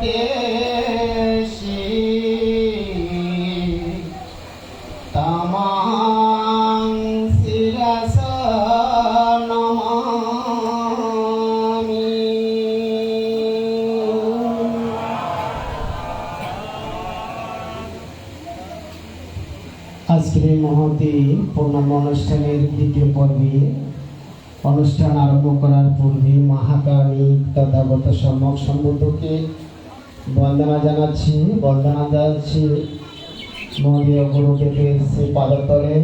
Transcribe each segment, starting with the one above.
দেশি তামাং শিরস নমামি। আজকের এই মহতী পূর্ণাঙ্গ অনুষ্ঠানের দ্বিতীয় পর্বে অনুষ্ঠান আরম্ভ করার পূর্বে মহাকালী তথাগত সম্যক সম্বুদ্ধকে বন্দনা জানাচ্ছি মহোদয় গুরুদেবের শ্রী পাদতলে,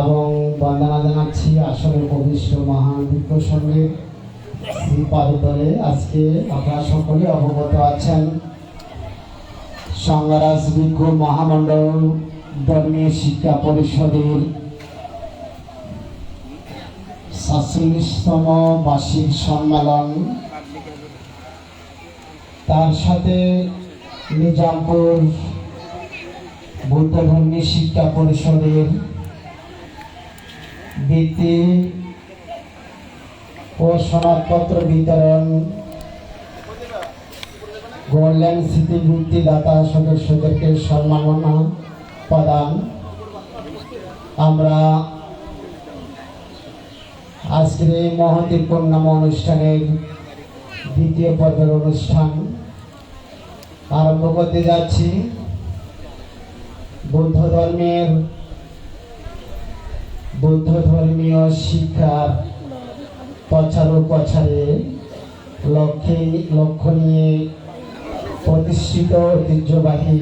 এবং বন্দনা জানাচ্ছি আসলে উপবিষ্ট মহান ভিক্ষু সঙ্গে শ্রী পাদতলে। আজকে আপনারা সকলে অবগত আছেন, সংঘরাজ ভিক্ষু মহামণ্ডল ধর্মীয় শিক্ষা পরিষদের ৪৭তম বার্ষিক সম্মেলন, তার সাথে নিজামপুর বৌদ্ধ ধর্মীয় শিক্ষা পরিষদের বৃত্তি ও সনদপত্র বিতরণ, গোল্ডেন স্মৃতি বৃত্তিদাতা সদস্যদেরকে সম্মাননা প্রদান। আমরা আজকের এই মহতী পূর্ণাঙ্গ অনুষ্ঠানের দ্বিতীয় পর্বের অনুষ্ঠান আরম্ভ করতে যাচ্ছি। বৌদ্ধ ধর্মীয় শিক্ষার প্রচার ও প্রসারে লক্ষ্য নিয়ে প্রতিষ্ঠিত ঐতিহ্যবাহী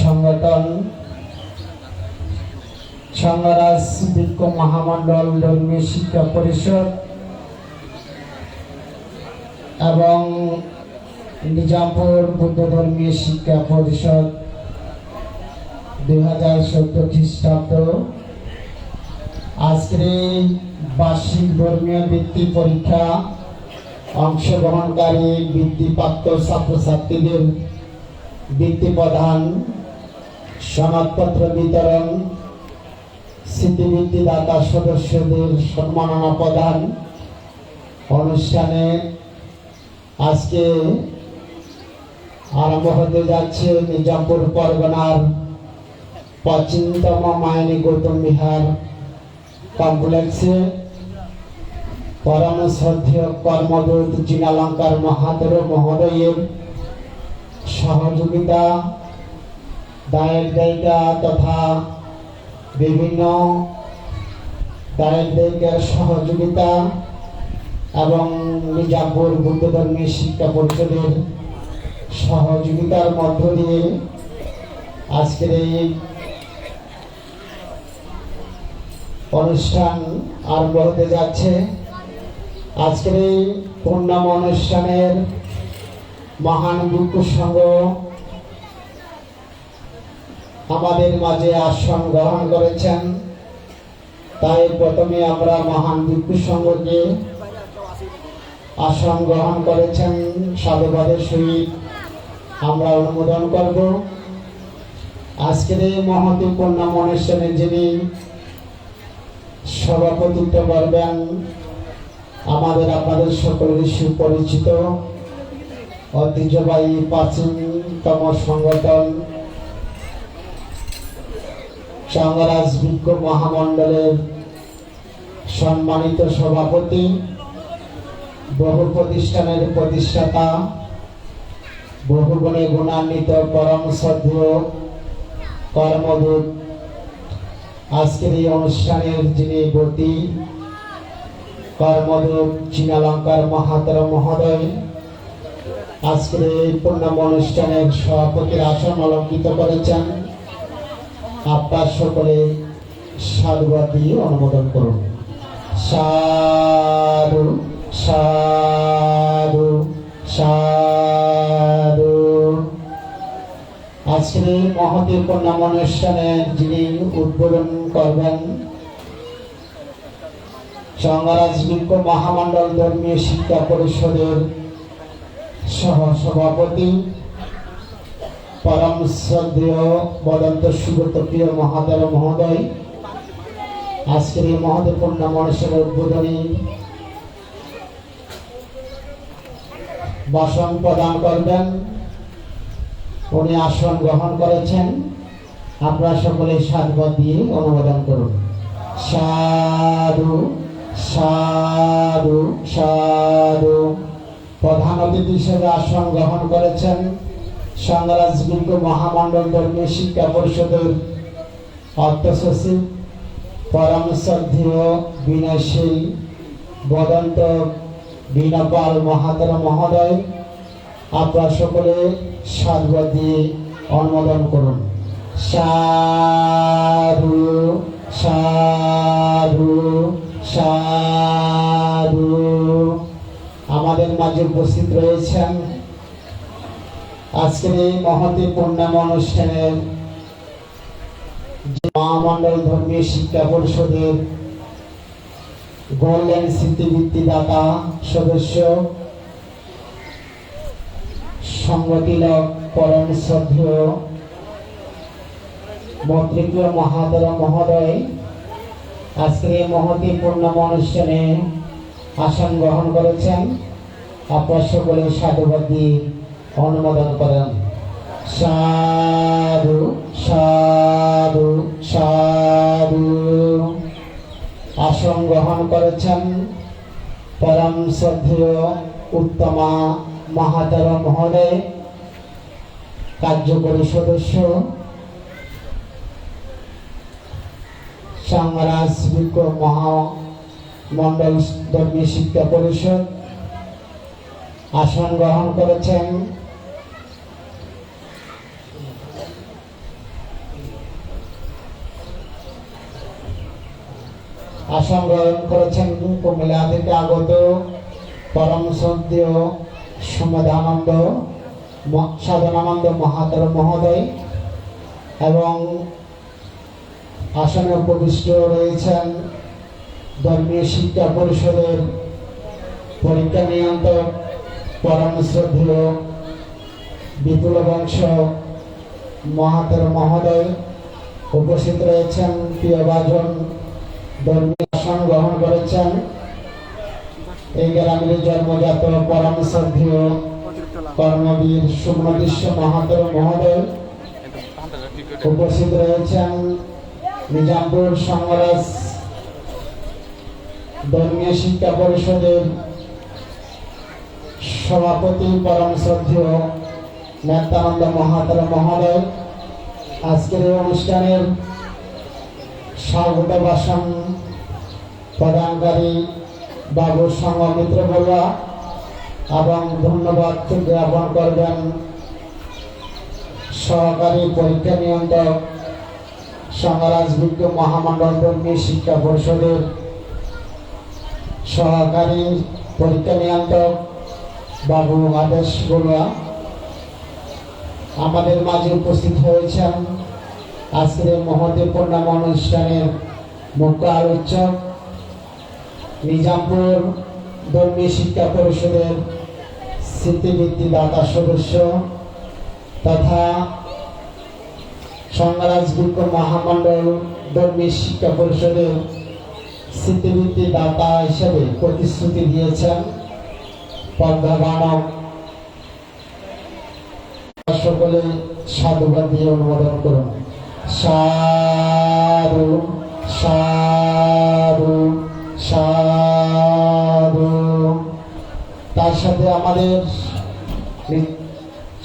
সংগঠন সংঘরাজ ভিক্ষু মহামণ্ডল ধর্মীয় শিক্ষা পরিষদ এবং নিজামপুর বৌদ্ধ ধর্মীয় শিক্ষা পরিষদ 2014 খ্রিস্টাব্দ আজকের এই বার্ষিক ধর্মীয় বৃত্তি পরীক্ষা অংশগ্রহণকারী বৃত্তিপ্রাপ্ত ছাত্রছাত্রীদের বৃত্তি প্রদান, সনদপত্র বিতরণ, স্মৃতিবৃত্তিদাতা সদস্যদের সম্মাননা প্রদান অনুষ্ঠানে আজকে আরম্ভ হতে যাচ্ছে নিজামপুর পরগনার প্রাচীনতম মায়ানী গৌতম বিহার কমপ্লেক্সে পরম শ্রদ্ধেয় কর্মদূত জিনালঙ্কার মহাদেব মহোদয়ের সহযোগিতা, দায়িকা তথা বিভিন্ন দায়িকার সহযোগিতা এবং নিজামপুর বৌদ্ধ ধর্মীয় শিক্ষা পরিষদের সহযোগিতার মধ্য দিয়ে আজকের এই অনুষ্ঠান আরম্ভ হতে যাচ্ছে। আজকের এই পূর্ণাঙ্গ অনুষ্ঠানের মহান ভিক্ষু সংঘ আমাদের মাঝে আসন গ্রহণ করেছেন, তাই প্রথমে আমরা মহান ভিক্ষু সংঘকে আসন গ্রহণ করেছেন সাধুবাদের সহিত আমরা অনুমোদন করব। আজকের এই মহতী পূর্ণাঙ্গ অনুষ্ঠানে যিনি সভাপতিত্ব করবেন আমাদের আপনাদের সকলের সুপরিচিত ঐতিহ্যবাহী প্রাচীনতম সংগঠন সংঘরাজ ভিক্ষু মহামণ্ডলের সম্মানিত সভাপতি, বহু প্রতিষ্ঠানের প্রতিষ্ঠাতা, বহু গুণে গুণান্বিত পরম শ্রদ্ধেয় কর্মদূত, আজকের এই অনুষ্ঠানের যিনি গতি কর্মদূত জিনালঙ্কার মহাতর মহোদয় আজকের এই পূর্ণাঙ্গ অনুষ্ঠানের সভাপতির আসন অলঙ্কৃত করেছেন। আপনার সকলে সাধুবাদ দিয়ে অনুমোদন করুন। সাধু সাধু সাধু। আজকের এই মহতী পূর্ণাঙ্গ অনুষ্ঠানের যিনি উদ্বোধন করবেন সংঘরাজ ভিক্ষু মহামণ্ডল ধর্মীয় শিক্ষা পরিষদের সহ সভাপতি পরম শ্রদ্ধেয় বদন্ত সুব্রত প্রিয় মহাদেব মহোদয় আজকের এই মহতী পূর্ণাঙ্গ অনুষ্ঠানের উদ্বোধনী ভাষণ প্রদান করবেন। উনি আসন গ্রহণ করেছেন। আপনারা সকলে সাধুবাদ দিয়ে অনুমোদন করুন। সাধু সাধু সাধু। প্রধান অতিথি হিসেবে আসন গ্রহণ করেছেন সংঘরাজ বিজ্ঞ মহামণ্ডল ধর্মীয় শিক্ষা পরিষদের অর্থ সচিব পরম শ্রদ্ধেয় বিনয়শীল বদন্ত বীণাপাল মহাতর মহোদয়। আপনারা সকলে সাধুবাদ দিয়ে অনুমোদন করুন। সাধু সাধু সাধু। আমাদের মাঝে উপস্থিত রয়েছেন আজকের এই মহতী পূর্ণাম অনুষ্ঠানের মহামণ্ডল ধর্মীয় শিক্ষা পরিষদের গোল্ডেন স্মৃতিবৃত্তিদাতা সদস্য সংগতিলক পরম শ্রদ্ধেয় মন্ত্রীপ্রিয় মহাদর মহোদয় আজকের এই মহতী পূর্ণাম অনুষ্ঠানে আসন গ্রহণ করেছেন। আপনার সকলে সাধুবাদ দিয়ে অনুমোদন করেন। সাধু সাধু সাধু। আসন গ্রহণ করেছেন পরম শ্রদ্ধেয় উত্তমা মহাতর মহোদয় কার্যকরী সদস্য সংঘরাজ বিজ্ঞ মহামণ্ডল ধর্মীয় শিক্ষা পরিষদ। আসন গ্রহণ করেছেন কুমিল্লা থেকে আগত পরম শ্রদ্ধেয় সাধনানন্দ মহাতর মহোদয় এবং আসনে উপবিষ্ট রয়েছেন ধর্মীয় শিক্ষা পরিষদের পরীক্ষা নিয়ন্ত্রক পরম শ্রদ্ধেয় বিপুল বংশ মহাতর মহোদয়। উপস্থিত রয়েছেন প্রিয়ভাজন ধর্মীয় আসন গ্রহণ করেছেন এই গ্রামের জন্মজাত পরম শ্রদ্ধেয় কর্মবীর সুমদৃশ্য মহাতর মহোদয়। উপস্থিত রয়েছেন নিজামপুর সংঘরাজ ধর্মীয় শিক্ষা পরিষদের সভাপতি পরম শ্রদ্ধেয় নিত্যানন্দ মহাতর মহোদয়। আজকের এই অনুষ্ঠানের স্বাগত ভাষণ প্রদানকারী বাবু সংঘমিত্র বড়ুয়া এবং ধন্যবাদ জ্ঞাপন করবেন সহকারী পরীক্ষা নিয়ন্ত্রক সংঘরাজ বিজ্ঞ মহামণ্ডল ধর্মীয় শিক্ষা পরিষদের সহকারী পরীক্ষা নিয়ন্ত্রক বাবু আদেশ বড়ুয়া। আমাদের মাঝে উপস্থিত হয়েছেন আজকের মহতী পূর্ণাম অনুষ্ঠানের মুখ্য আলোচক নিজামপুর ধর্মীয় শিক্ষা পরিষদের স্মৃতিবৃত্তিদাতা সদস্য তথা সংঘরাজ বিজ্ঞ মহামণ্ডল ধর্মীয় শিক্ষা পরিষদের স্মৃতিবৃত্তিদাতা হিসেবে প্রতিশ্রুতি দিয়েছেন পদ্মবানক। সকলে সাধুবাদ দিয়ে অনুমোদন করুন। সাধু সাধু সাধু। তার সাথে আমাদের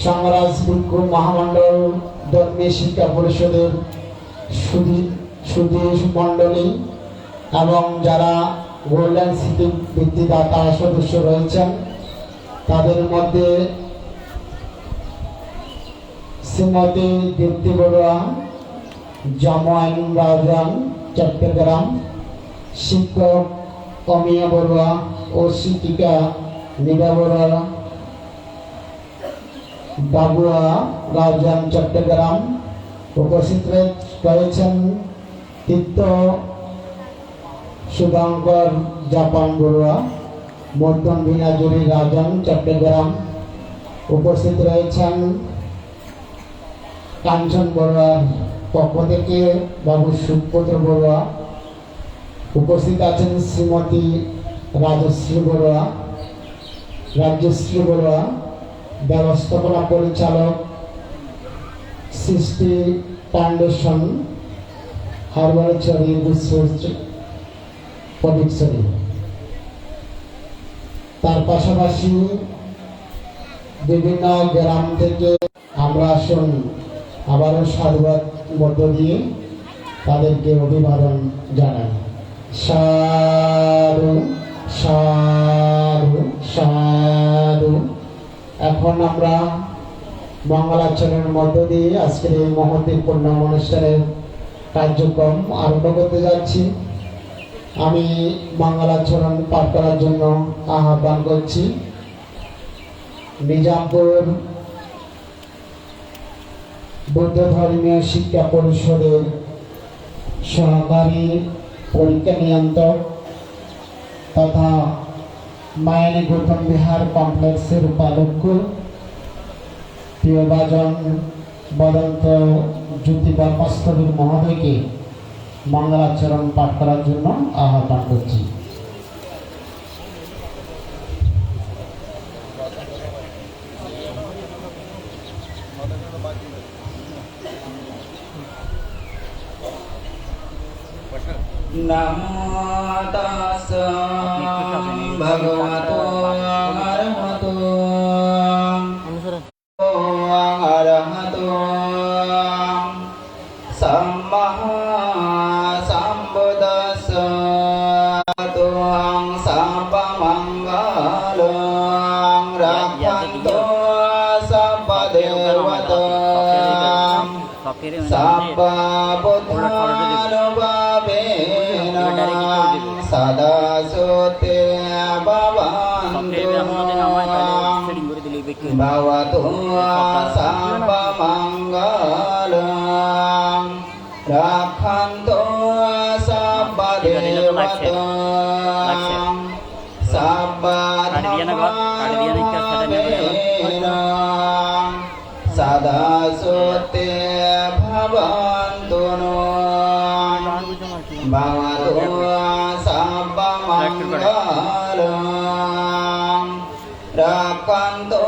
সংঘরাজ বিজ্ঞ মহামণ্ডল ধর্মীয় শিক্ষা পরিষদের সুধী মণ্ডলী এবং যারা গোল্ডেন স্মৃতিবৃত্তিদাতা সদস্য রয়েছেন তাদের মধ্যে শ্রীমতী দীপ্তি বড়ুয়া জামাইন রাজান চট্টগ্রাম, শিক্ষক অমিয়া বড়ুয়া ও শিক্ষিকা নীলা বড়ুয়া বাবুয়া রাজান চট্টগ্রাম। উপস্থিত রয়েছেন তীর্থ শুভঙ্কর জাপান বড়ুয়া মর্তন ভিনাজুরি রাজান চট্টগ্রাম। উপস্থিত রয়েছেন কাঞ্চন বড়ুয়ার পক্ষ থেকে বাবু সুব্রত বড়ুয়া। উপস্থিত আছেন শ্রীমতী রাজশ্রী বড়ুয়া। রাজ্যশ্রী বড়ুয়া, ব্যবস্থাপনা পরিচালক, সৃষ্টি ফাউন্ডেশন, হারবারচরি পডিকচরি। তার পাশাপাশি বিভিন্ন গ্রাম থেকে আমরা আসুন আবারও সাধুবাদ মধ্য দিয়ে তাদেরকে অভিবাদন জানাই। সাধু সাধু সাধু। এখন আমরা মঙ্গলাচরণের মধ্য দিয়ে আজকের এই মহতী পূর্ণ অনুষ্ঠানের কার্যক্রম আরম্ভ করতে যাচ্ছি। আমি মঙ্গলাচরণ পাঠ করার জন্য আহ্বান করছি নিজামপুর বৌদ্ধ ধর্মীয় শিক্ষা পরিষদের সহকারী পরীক্ষা নিয়ন্ত্রক তথা মায়ানী গৌতম বিহার কমপ্লেক্সের উপাধ্যক্ষ প্রিয়ভাজন বদন্ত জ্যোতি বর্মাস্তবীর মহোদয়কে মঙ্গলাচরণ পাঠ করার জন্য আহ্বান করছি। नमो तस्सै भगवतो अरहतो सम्मा सम्बुद्दस्स तुहं सर्वमङ्गलं रक्षन्तु सर्वदेवता सर्वबुद्धानुभावेन सदा सुते भवन्तु भवतु सर्वमङ्गलं रक्षन्तु सर्वदेवता सर्वधर्मभावेन सदा सुते भवन्तु नो भवतु सर्वमङ्गलं रक्षन्तु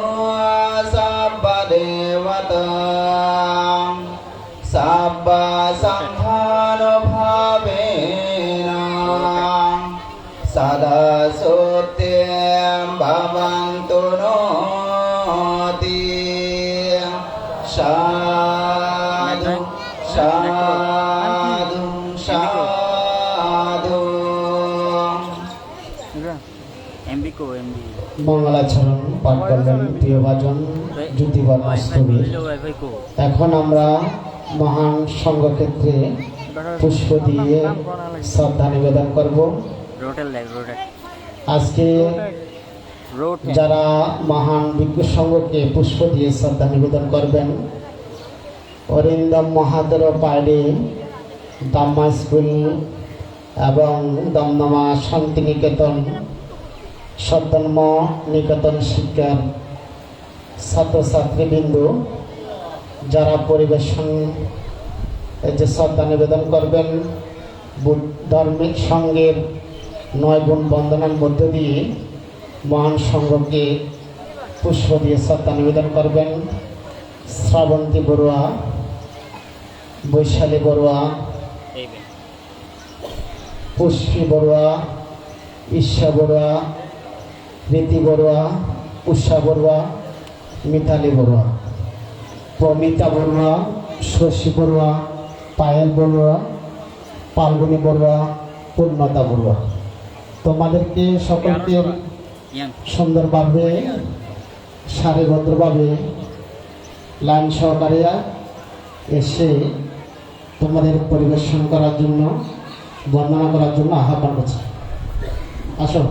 सर्वदेवता सर्वसङ्घानुभावेन सदा सुते भवन्तु नो साधु साधु साधु। মঙ্গলাচরণ পাঠ করলেন প্রিয়ভাজন জ্যোতি বর্মাস্তবীর। এখন আমরা মহান সংঘক্ষেত্রে পুষ্প দিয়ে শ্রদ্ধা নিবেদন করব। আজকে যারা মহান ভিক্ষু সংঘকে পুষ্প দিয়ে শ্রদ্ধা নিবেদন করবেন, অরিন্দম মহাদেব পাইডে দম্মা স্কুল এবং দমদমা শান্তিনিকেতন সদ্ধর্ম নিকেতন শিক্ষার ছাত্রছাত্রীবৃন্দ যারা পরিবেশন যে শ্রদ্ধা নিবেদন করবেন, ধার্মিক সংঘের 9 গুণ বন্দনার মধ্য দিয়ে মহান সংঘকে পুষ্প দিয়ে শ্রদ্ধা নিবেদন করবেন। শ্রাবন্তী বড়ুয়া, বৈশালী বড়ুয়া, পুষ্পী বড়ুয়া, ঈশা বড়ুয়া, রীতি বড়ুয়া, উষা বড়ুয়া, মিতালি বড়ুয়া, প্রমিতা বড়ুয়া, শশী বড়ুয়া, পায়েল বড়ুয়া, পালগুনি বড়ুয়া, পূর্ণতা বড়ুয়া। তোমাদেরকে সকলকে সুন্দরভাবে সারিবদ্ধভাবে লাইন সহকারে এসে তোমাদের পরিবেশন করার জন্য বন্দনা করার জন্য আহ্বান করছি। আসো।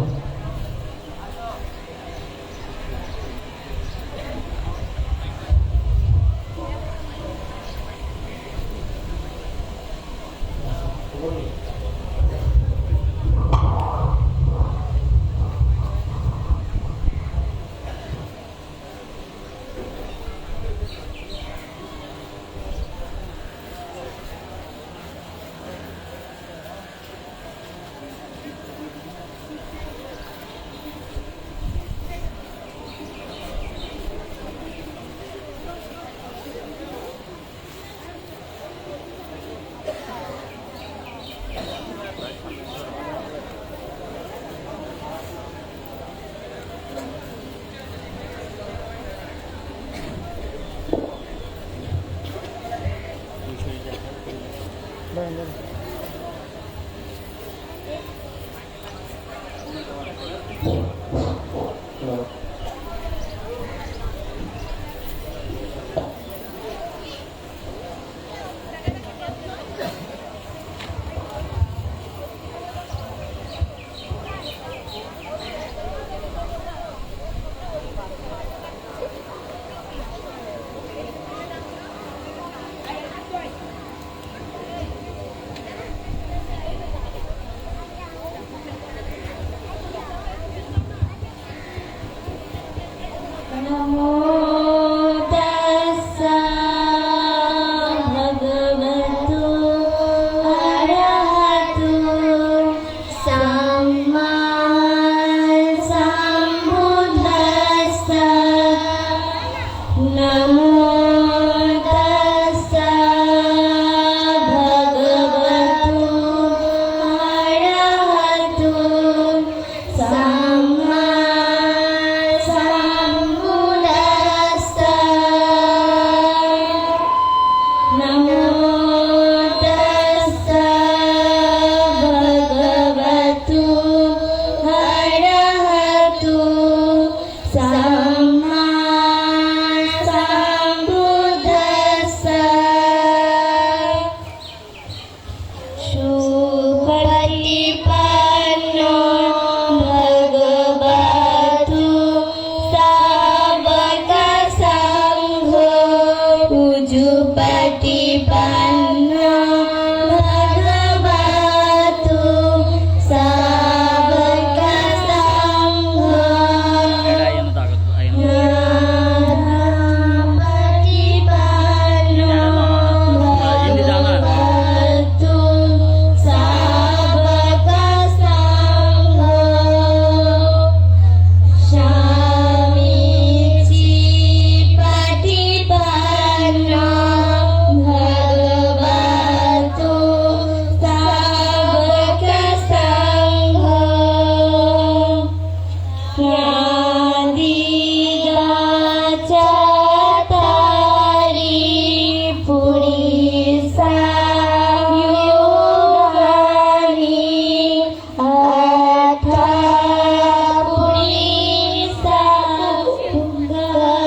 नमो तस्सा भगवतो अरहतो सम्मा सम्बुद्धास्सा नमो तस्सा भगवतो अरहतो सम्मा नमो तस्सा भगवतो अरहतो सम्मा सम्बुद्धास्सा सुपटिपन्नो भगवतो सावका संघो उजुपटिपन्नो भगवतो सावका संघो भगवतो सावका संघो स्वामीजी पटिपन्नो भगवतो सावका संघो यादिगाचतारि पुरीसा योगानि अथा पुरीसा गला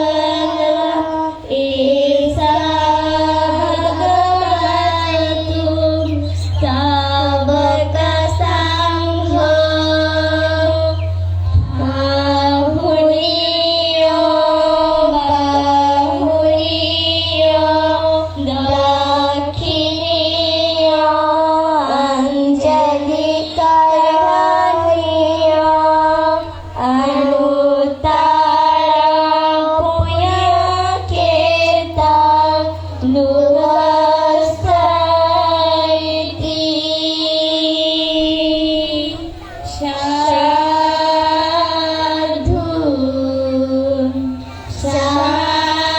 एसा भगवतो सावका संघो बाहुल्यो बाहुल्यो दक्षिणेयो अञ्जलिकरणीयो अनुत्तरपुयकेता नुवस्सैति साधु साधु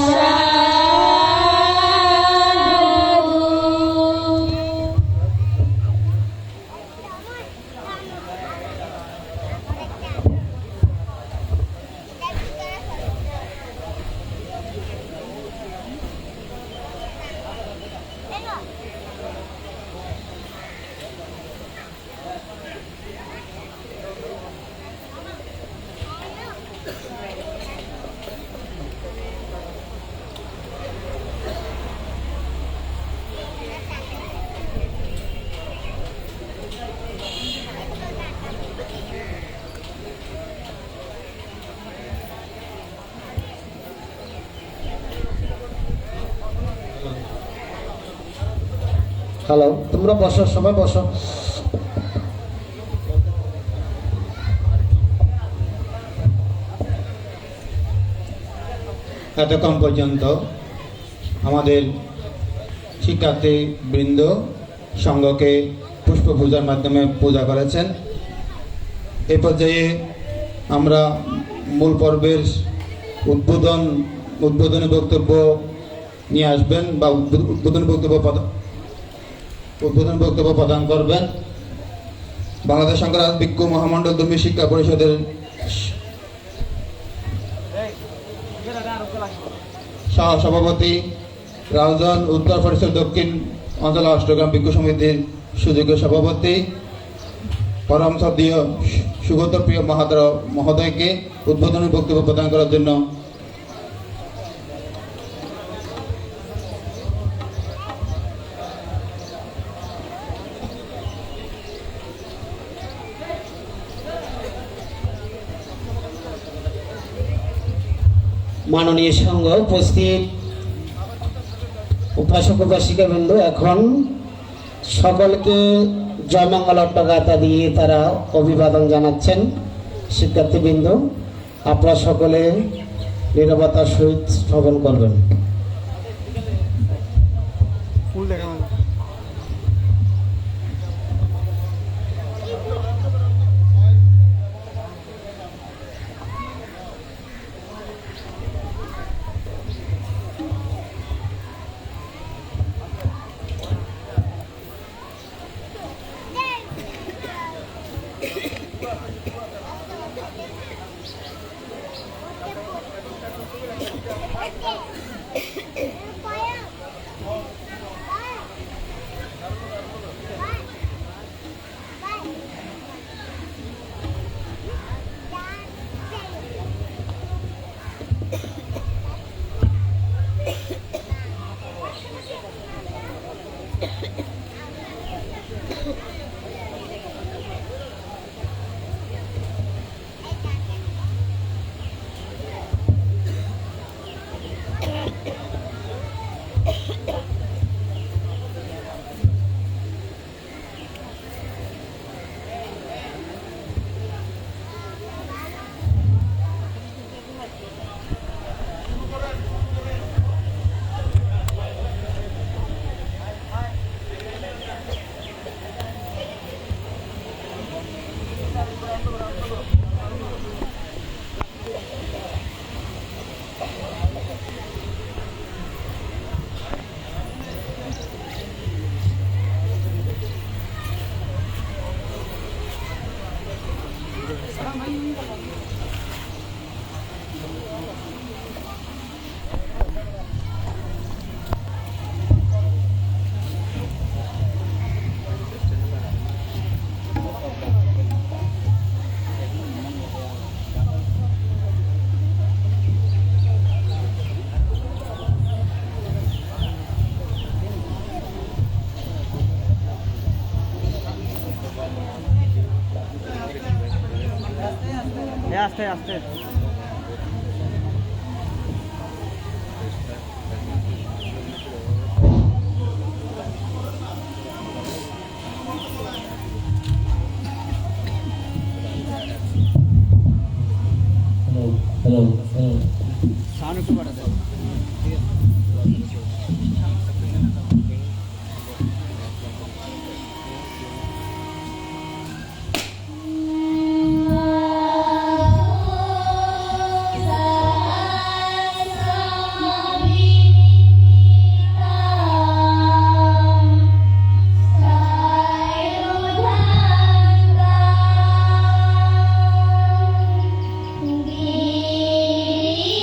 साधु হ্যালো, তোমরা বসো, সবাই বসো। এতক্ষণ পর্যন্ত আমাদের শিক্ষার্থী বৃন্দ সংঘকে পুষ্প পূজার মাধ্যমে পূজা করেছেন। এই পর্যায়ে আমরা মূল পর্বের উদ্বোধনী বক্তব্য নিয়ে আসবেন বা উদ্বোধনী বক্তব্য প্রদান করবেন বাংলাদেশ শঙ্করাচার্য ভিক্ষু মহামণ্ডল ধর্মী শিক্ষা পরিষদের সহ সভাপতি রাউজান উত্তর পরিষদ দক্ষিণ অঞ্চল অষ্টগ্রাম ভিক্ষু সমিতির সুযোগ্য সভাপতি পরম শ্রদ্ধেয় সুগত প্রিয় মহোদয়কে উদ্বোধনী বক্তব্য প্রদান করার জন্য মাননীয় সংঘ উপস্থিত উপাসক উপাসিকা বৃন্দ এখন সকলকে জয়মঙ্গল অট্টগাথা দিয়ে তারা অভিবাদন জানাচ্ছেন। শিক্ষার্থীবৃন্দ, আপনারা সকলে নীরবতার সহিত শ্রবণ করবেন। আস্তে আস্তে সাউন্ড একটু বাড়াতে হবে। Be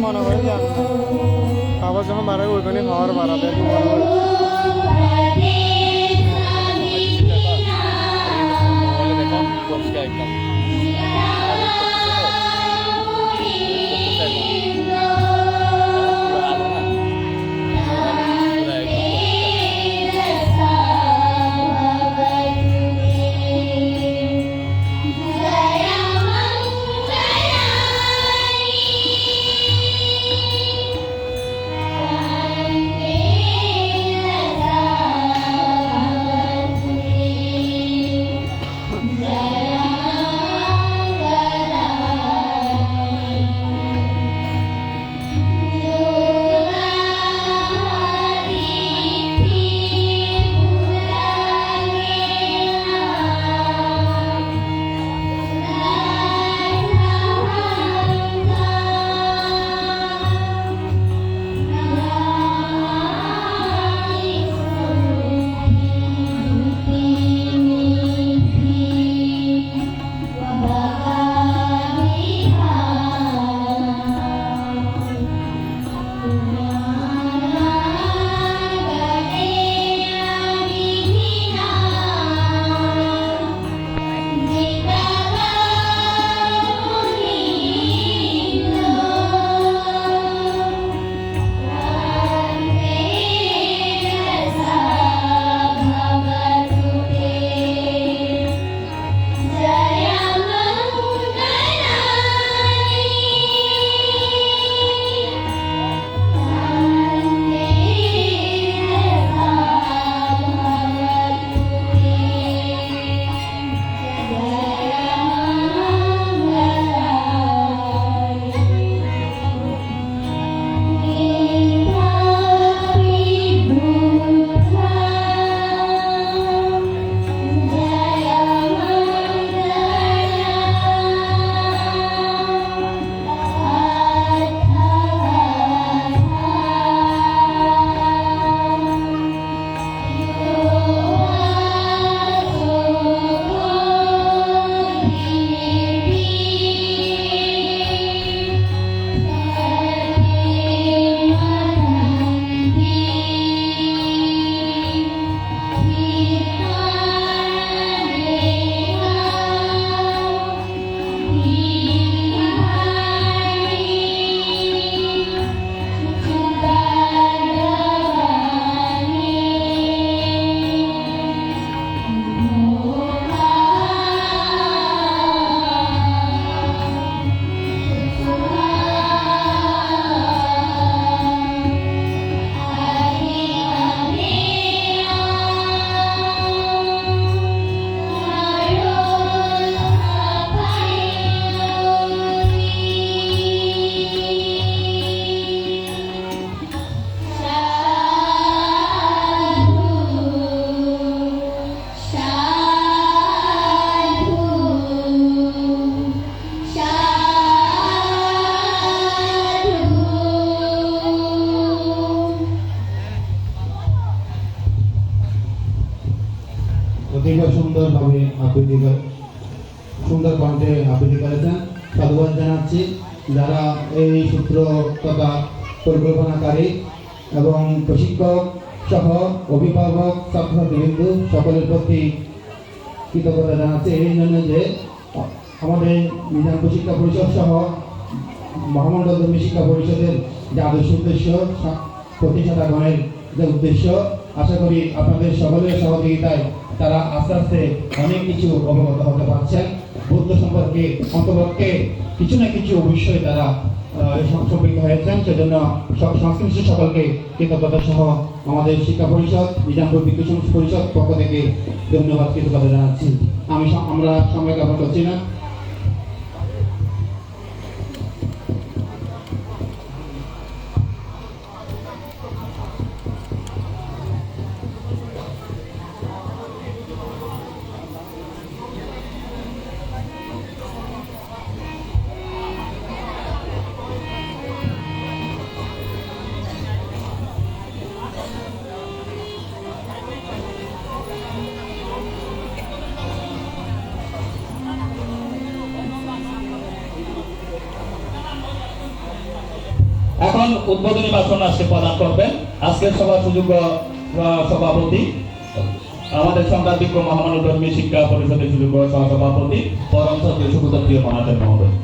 মনে করে যান খাবার যখন বাড়াবে ওইখানে খাওয়ার বাড়াবে মনে করে অতীব সুন্দরভাবে সুন্দর কণ্ঠে আবৃত্তি করেছেন। সাধুবাদ জানাচ্ছি যারা এই সূত্র তথা পরিকল্পনাকারী এবং প্রশিক্ষক সহ অভিভাবক ছাত্রছাত্রীবৃন্দ সকলের প্রতি কৃতজ্ঞতা জানাচ্ছি এই জন্য যে আমাদের নিজামপুর শিক্ষা পরিষদ সহ মহামণ্ডল ধর্মী শিক্ষা পরিষদের যে আদর্শ উদ্দেশ্য প্রতিষ্ঠাতাগণের যে উদ্দেশ্য আশা করি আপনাদের সকলের সহযোগিতায় তারা আস্তে আস্তে অনেক কিছু অবগত হতে পারছেন। বুদ্ধ সম্পর্কে অন্তপক্ষে কিছু না কিছু অবশ্যই তারা সম্পৃক্ত হয়েছেন। সেজন্য সংশ্লিষ্ট সকলকে কৃতজ্ঞতা সহ আমাদের শিক্ষা পরিষদ নিজামপুর বিদ্যুৎ পরিষদ পক্ষ থেকে ধন্যবাদ কৃতজ্ঞতা জানাচ্ছি। আমরা সময় কামনা করছি না। এখন উদ্বোধনী ভাষণ আজকে প্রদান করবেন আজকের সভার সুযোগ্য সভাপতি আমাদের সংবাদ বিক্ষোভ মহামান্য ধর্মীয় শিক্ষা পরিষদের সুযোগ্য সহসভাপতি পরম সত্য সুগত প্রিয় মহাজন মহোদয়।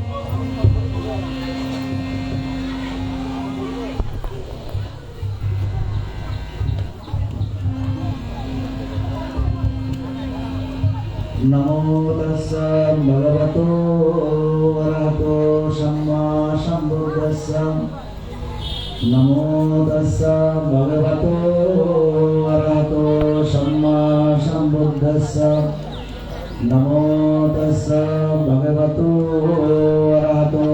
नमो तस्सा भगवतो अरहतो सम्मा सम्बुद्धस्सा नमो तस्सा भगवतो अरहतो सम्मा सम्बुद्धस्सा नमो तस्सा भगवतो अरहतो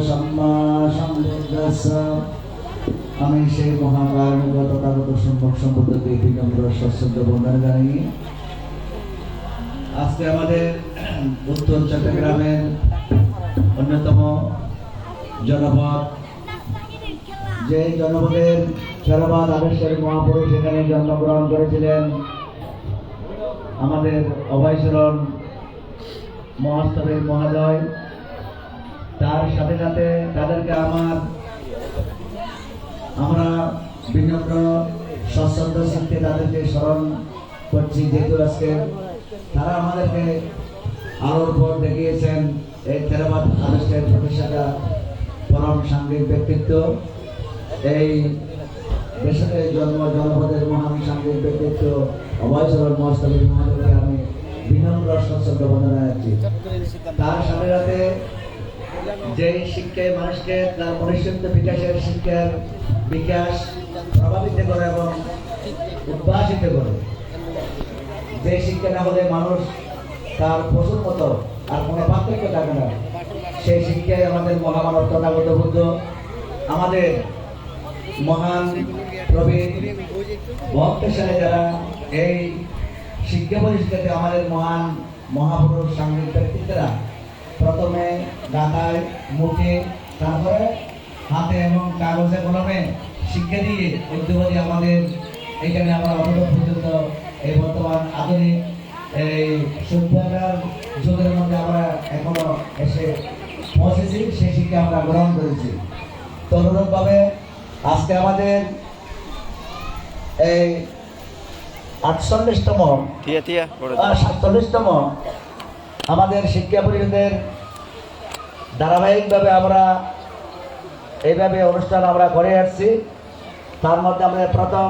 सम्मा सम्बुद्धस्सा আমি সেই মহাকারণিক তথাগত সম্ভব সম্পর্কে বিনম্র সশ্রদ্ধ বন্দনা জানাই। আজকে আমাদের উত্তর চট্টগ্রামের অন্যতম জনপদ, যে জনপদের খেলাবাদ আবেশের মহাপুরুষ এখানে জন্মগ্রহণ করেছিলেন আমাদের অভয়চরণ মহাস্তবের মহোদয়। তার সাথে সাথে তাদেরকে আমরা বিনম্র সশ্রদ্ধ চিত্তে তাদেরকে স্মরণ করছি, যেহেতু আজকে তারা আমাদেরকে আলোর পথ দেখিয়েছেন। এই থেরাবাদ আদর্শের প্রতিষ্ঠাতা পরম সাংঘিক ব্যক্তিত্ব, এই দেশের জনপদের মহান সাংঘিক ব্যক্তিত্ব অভয়চরণ মহাস্তবের মহাদেবকে আমি বিনম্র সশ্রদ্ধ বন্দনা জানাচ্ছি। তার সাথে সাথে যেই শিক্ষায় মানুষকে তার মনুষ্যত্ব বিকাশের শিক্ষার বিকাশ প্রভাবিত করে এবং উদ্ভাসিত করে, যে শিক্ষা না হলে মানুষ তার পশুর মতো আর কোনো পার্থক্য থাকে না, সেই শিক্ষায় আমাদের মহামানব তথাগত বুদ্ধ আমাদের মহান প্রবীণ ভক্তশালী যারা এই শিক্ষা পরিষদে আমাদের মহান মহাপুরুষ সাংঘিক ব্যক্তিত্বরা প্রথমে গাথায় মুখে তারপরে হাতে এবং কাগজে কলমে শিক্ষা দিয়ে উদ্যোগী আমাদের এখানে আমরা অবরোধ পর্যন্ত এই বর্তমান আধুনিক এই সভ্যতার যুগের মধ্যে আমরা এখনো এসে পৌঁছেছি, সেই শিক্ষা আমরা গ্রহণ করেছি। তো অনুরূপভাবে আজকে আমাদের এই 48তম 47তম আমাদের শিক্ষা পরিষদের ধারাবাহিকভাবে আমরা এইভাবে অনুষ্ঠান আমরা করে আসছি। তার মধ্যে আমাদের প্রথম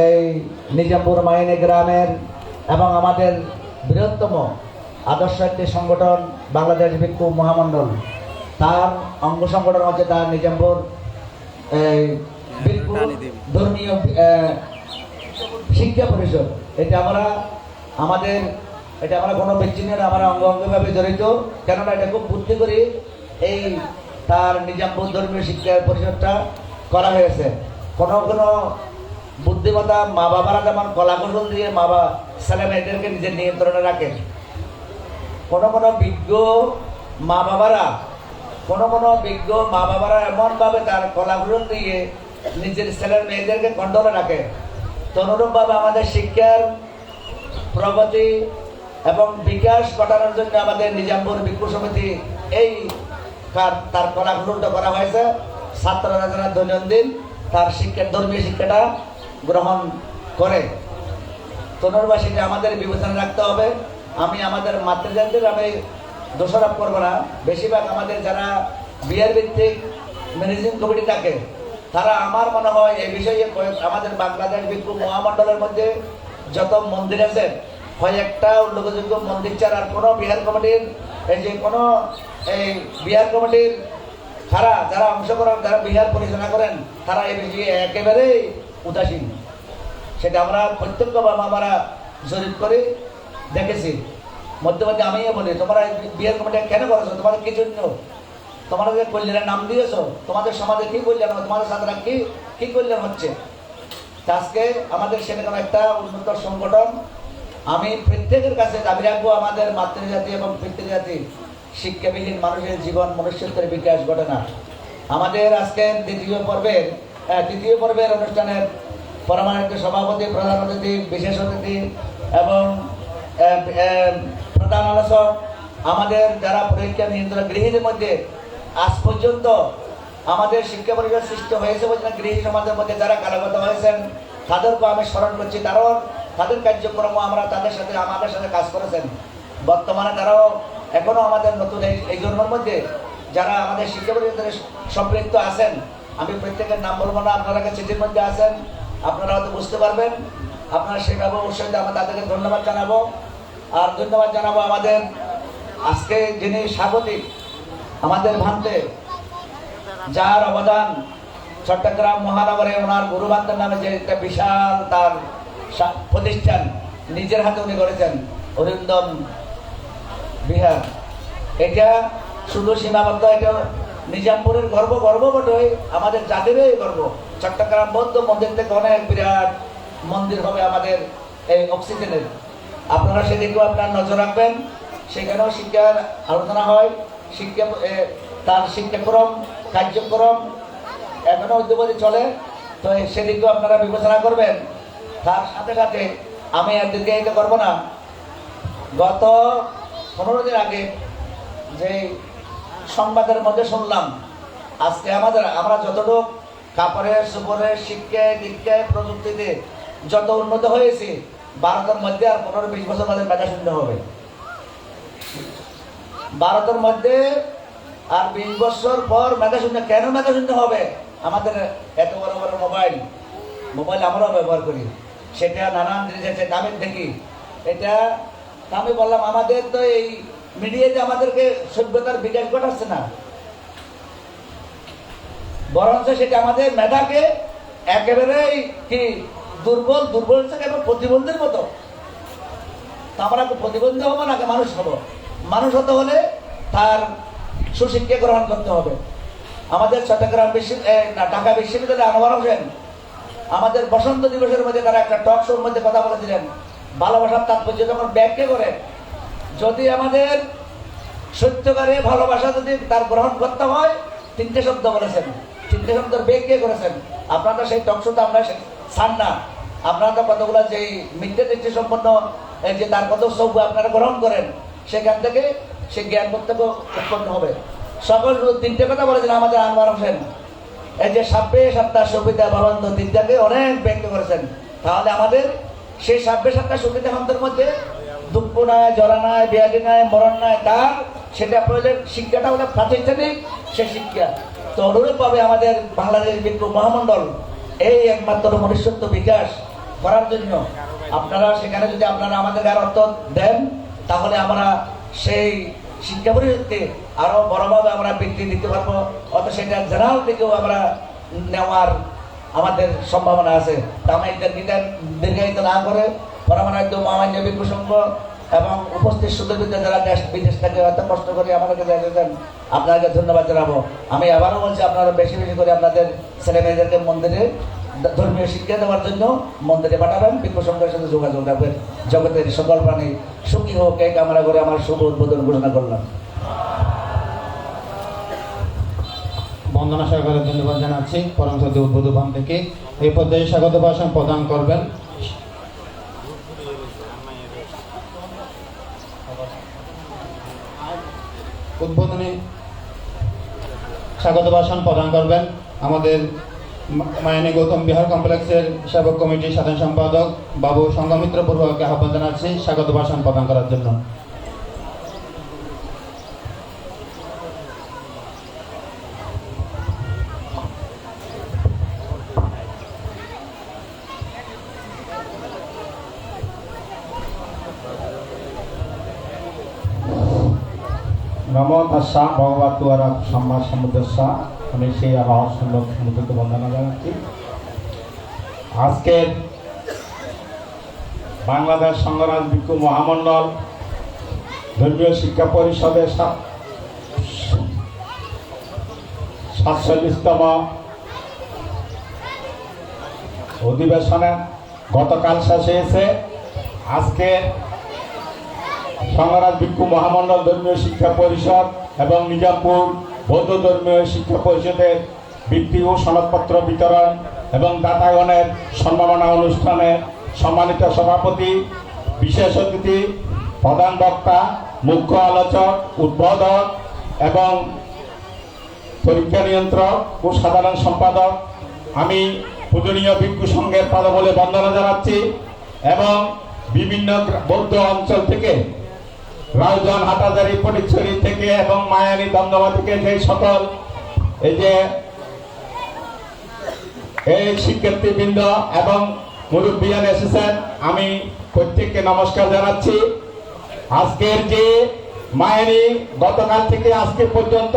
এই নিজামপুর মাইনে গ্রামের এবং আমাদের বৃহত্তম আদর্শ একটি সংগঠন বাংলাদেশ ভিক্ষুক মহামণ্ডল, তার অঙ্গ সংগঠন হচ্ছে তার নিজামপুর ভিক্ষু ধর্মীয় শিক্ষা পরিষদ। এটা আমরা কোনো বিচ্ছিন্ন না, আমরা অঙ্গভাবে জড়িত, কেননা এটা খুব বুদ্ধি করে এই তার নিজামপুর ধর্মীয় শিক্ষা পরিষদটা করা হয়েছে। কোনো বুদ্ধিমত্তা মা বাবারা যেমন কলাকৌশল দিয়ে ছেলে মেয়েদেরকে নিজের নিয়ন্ত্রণে রাখেন, কোনো বিজ্ঞ মা বাবারা এমনভাবে তার কলাকৌশল দিয়ে নিজের ছেলের মেয়েদেরকে কন্ট্রোলে রাখে। তো অনুরূপভাবে আমাদের শিক্ষার প্রগতি এবং বিকাশ ঘটানোর জন্য আমাদের নিজামপুর ভিক্ষু সমিতি তার কলাকৌশলটা করা হয়েছে। ছাত্ররা যারা দৈনন্দিন তার ধর্মীয় শিক্ষাটা গ্রহণ করে, তনুরবাসীকে আমাদের বিবেচনা রাখতে হবে। আমি আমাদের মাতৃজাতির আমি দোষারোপ করবো না, বেশিরভাগ আমাদের যারা বিহার ভিত্তিক ম্যানেজিং কমিটি থাকে তারা আমার মনে হয় এই বিষয়ে আমাদের বাংলাদেশ ভিক্ষু মহামণ্ডলের মধ্যে যত মন্দির আছে কয়েকটা উল্লেখযোগ্য মন্দির ছাড়া আর কোনো বিহার কমিটির এই বিহার কমিটির যারা অংশগ্রহণ যারা বিহার পরিচালনা করেন তারা এই বিষয়ে একেবারেই উদাসীন। সেটা আমরা প্রত্যক্ষভাবে আমরা জরিপ করে দেখেছি। মধ্যে মধ্যে আমিও বলি, তোমরা বিহার কমিটি কেন করেছো? তোমাদের কি জন্য? তোমরা যে কল্যাণের নাম দিয়েছো, তোমাদের সমাজে কি কল্যাণ হবে? তোমাদের ছাত্ররা কি কল্যাণ হচ্ছে? আজকে আমাদের সেরকম একটা উন্নত সংগঠন। আমি প্রত্যেকের কাছে দাবি রাখবো, আমাদের মাতৃজাতি এবং পিতৃজাতি শিক্ষাবিহীন মানুষের জীবন মনুষ্যত্বের বিকাশ ঘটে না। আমাদের আজকের তৃতীয় পর্বের অনুষ্ঠানের পরমাণিত সভাপতি, প্রধান অতিথি, বিশেষ অতিথি এবং প্রধান আলোচক আমাদের যারা পরীক্ষা নিয়ন্ত্রণ গৃহীদের মধ্যে আজ পর্যন্ত আমাদের শিক্ষা পরিবার সৃষ্টি হয়েছে বলছে গৃহী সমাজের মধ্যে যারা কারাগত হয়েছেন তাদেরকেও আমি স্মরণ করছি, তারাও তাদের কার্যক্রম আমরা তাদের সাথে আমাদের সাথে কাজ করেছেন। বর্তমানে তারাও এখনো আমাদের নতুন এই জন্মের মধ্যে যারা আমাদের শিক্ষা পরিবারের সম্পৃক্ত আছেন, আমি প্রত্যেকের নাম বলবো না, আপনারা চিঠির মধ্যে আছেন, আপনারা হয়তো বুঝতে পারবেন। আপনারা সেভাবে অবশ্যই আমরা তাদেরকে ধন্যবাদ জানাবো। আর ধন্যবাদ জানাবো আমাদের আজকে যিনি স্বাগতিক আমাদের ভান্তে, যার অবদান চট্টগ্রাম মহানগরে ওনার গুরুবান্তের নামে যে একটা বিশাল তার প্রতিষ্ঠান নিজের হাতে উনি করেছেন, অরিন্দম বিহার। এটা শুধু সীমাবদ্ধ, এটা নিজামপুরের গর্ব বটে, আমাদের জাতিরই গর্ব। চট্টগ্রাম বৌদ্ধ মন্দির থেকে অনেক বিরাট মন্দির হবে আমাদের এই অক্সিজেনের। আপনারা সেদিকেও আপনার নজর রাখবেন, সেখানেও শিক্ষার আলোচনা হয়, শিক্ষা তার শিক্ষাক্রম কার্যক্রম এখনো অদ্যবধি চলে, তো সেদিকেও আপনারা বিবেচনা করবেন। তার সাথে সাথে আমি আর দীর্ঘায়িত করবো না, গত 15 দিন আগে যে সংবাদের মধ্যে শুনলাম, আজকে আমরা যতটুকু কাপড়ের সুপরের শিক্ষায় দীক্ষায় প্রযুক্তিতে যত উন্নত হয়েছে, ভারতের মধ্যে আর 15-20 বছর বাদে মেধা শূন্য হবে। ভারতের মধ্যে আর 20 বছর পর মেধা শূন্য। কেন মেধা শূন্য হবে? আমাদের এত বড় বড় মোবাইল আমরাও ব্যবহার করি, সেটা নানান জিনিস দামের দেখি। এটা আমি বললাম আমাদের তো এই মিডিয়াতে আমাদেরকে সভ্যতার বিকাশ ঘটাচ্ছে না, বরঞ্চ সেটা আমাদের মেধাকে একেবারেই কি দুর্বল থেকে প্রতিবন্ধীর মতো। আমরা প্রতিবন্ধী হবো নাকি মানুষ হবো? মানুষ হতে হলে তার সুশিক্ষা গ্রহণ করতে হবে। আমাদের চট্টগ্রাম ঢাকা বিশ্ববিদ্যালয়ে আনোয়ার হোসেন আমাদের বসন্ত দিবসের মধ্যে তারা একটা টক শোর মধ্যে কথা বলেছিলেন, ভালোবাসার তাৎপর্য যখন ব্যাখ্যা করে, যদি আমাদের সত্যকারে ভালোবাসা যদি তার গ্রহণ করতে হয়, 3টে শব্দ বলেছেন, 3টে শব্দের ব্যাখ্যা করেছেন। আপনারা সেই টক শোটা আমরা ছাড় না, আপনারা তো কতগুলো যে মিথ্যে দৃষ্টি সম্পন্ন যে তার কত সব আপনারা গ্রহণ করেন, সেখান থেকে সে জ্ঞান প্রত্যক্ষ উৎপন্ন হবে। সকল 3টে কথা বলেছেন আমাদের আনোয়ার হোসেন। এই যে 7 সুবিধা ভবন্ত 3টাকে অনেক ব্যক্ত করেছেন। তাহলে আমাদের সেই 7 সুবিধা ভবন্তের মধ্যে দুঃখ নাই, জরা নাই, ব্যাধি নাই, মরণ নাই, তার সেটা প্রয়োজন। শিক্ষাটা হলো প্রাতিষ্ঠানিক সে শিক্ষা। তো অনুরূপভাবে আমাদের বাংলাদেশ বিক্ষোভ মহামণ্ডল এই একমাত্র মনুষ্যত্ব বিকাশ করার জন্য আপনারা সেখানে যদি আপনারা আমাদের আর অর্থ দেন, তাহলে আমরা সেই শিক্ষা পরিষদকে আরো বড়ভাবে আমরা বৃদ্ধি দিতে পারবো। অত সেটা জেনারেল থেকেও আমরা নেওয়ার আমাদের সম্ভাবনা আছে। তা আমি এটা দীর্ঘায়িত না করে পরমানন্দ মহামান্য বিক্ষু সংঘ এবং উপস্থিত সুদীর্ঘ যারা দেশ বিদেশ থেকে এত কষ্ট করে আমাদেরকে দেখেছেন, আপনাকে ধন্যবাদ জানাবো। আমি আবারও বলছি, আপনারা বেশি বেশি করে আপনাদের ছেলে মেয়েদেরকে মন্দিরে ধর্মীয় শিক্ষা দেওয়ার জন্য মন্দিরে পাঠাবেন, বিক্ষু সংঘের সাথে যোগাযোগ রাখবেন। জগতের সকল প্রাণী সুখী হোক, এই কামনা করে আমার শুভ উদ্বোধন ঘোষণা করলাম। বন্দনা সহকারে ধন্যবাদ জানাচ্ছি পরম সদ্য উদ্বোধন থেকে। এই পর্যায়ে স্বাগত ভাষণ প্রদান করবেন উদ্বোধনী স্বাগত ভাষণ প্রদান করবেন আমাদের মায়ানী গৌতম বিহার কমপ্লেক্সের সেবক কমিটির সাধারণ সম্পাদক বাবু সংঘমিত্র বড়ুয়াকে আহ্বান জানাচ্ছি স্বাগত ভাষণ প্রদান করার জন্য। নমো তস্যা ভগবতু সম্মা সমুদ্রস্যা। আমি সেই আবার সুন্দর সমুদ্রকে বন্দনা জানাচ্ছি। আজকের বাংলাদেশ সংঘরাজ ভিক্ষু মহামণ্ডল ধর্মীয় শিক্ষা পরিষদের 47তম অধিবেশনে গতকাল শেষ হয়েছে। আজকে সংঘরাজ ভিক্ষু মহামণ্ডল ধর্মীয় শিক্ষা পরিষদ এবং নিজামপুর বৌদ্ধ ধর্মীয় শিক্ষা পরিষদের বৃত্তি ও সনদপত্র বিতরণ এবং দাতাগণের সম্মাননা অনুষ্ঠানে সম্মানিত সভাপতি, বিশেষ অতিথি, প্রধান বক্তা, মুখ্য আলোচক, উদ্বোধক এবং পরীক্ষা নিয়ন্ত্রক ও সাধারণ সম্পাদক। আমি পূজনীয় ভিক্ষু সংঘের পাদবলে বন্দনা জানাচ্ছি এবং বিভিন্ন বৌদ্ধ অঞ্চল থেকে রাউজান, হাটাজারি, ফটিকছড়ি থেকে এবং মায়ানী, দমদমা থেকে যে সকল এই শিক্ষার্থীবৃন্দ এবং মুরব্বিয়ান এসেছেন, আমি প্রত্যেককে নমস্কার জানাচ্ছি। আজকের যে মায়ানী, গতকাল থেকে আজকে পর্যন্ত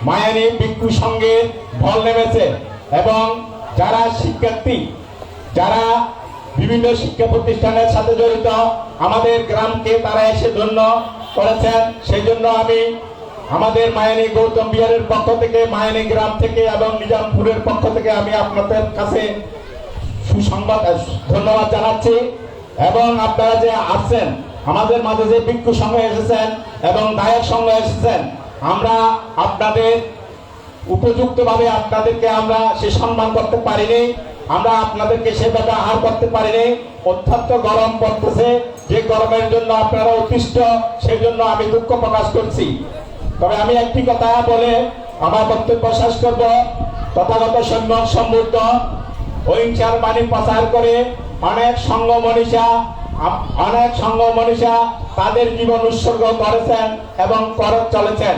মায়ানী ভিক্ষু সংঘে ঢল নেমেছে এবং যারা শিক্ষার্থী, যারা বিভিন্ন শিক্ষা প্রতিষ্ঠানের সাথে জড়িত, আমাদের গ্রামকে তারা এসে ধন্য করেছেন। সেই জন্য আমি আমাদের মায়ানী গৌতম বিহারের পক্ষ থেকে, মায়ানী গ্রাম থেকে এবং নিজামপুরের পক্ষ থেকে আমি আপনাদের কাছে সুসংবাদ ধন্যবাদ জানাচ্ছি। এবং আপনারা যে আসছেন, আমাদের মাঝে যে ভিক্ষু সংঘ এসেছেন এবং দায়ক সংঘ এসেছেন, আমরা আপনাদের উপযুক্তভাবে আপনাদেরকে আমরা সে সম্মান করতে পারিনি, আমরা আপনাদেরকে সেভাবে আহার করতে পারিনি। অত্যন্ত গরম পড়তেছে, যে গরমের জন্য আপনারা অতিষ্ঠ, সেই জন্য আমি দুঃখ প্রকাশ করছি। তবে আমি একটি কথা বলে আমার বক্তব্য শেষ করব। তথাগত সম্যক সমৃদ্ধ অহিংসার বাণী প্রচার করে অনেক সংঘ মনীষা তাদের জীবন উৎসর্গ করেছেন এবং করে চলেছেন।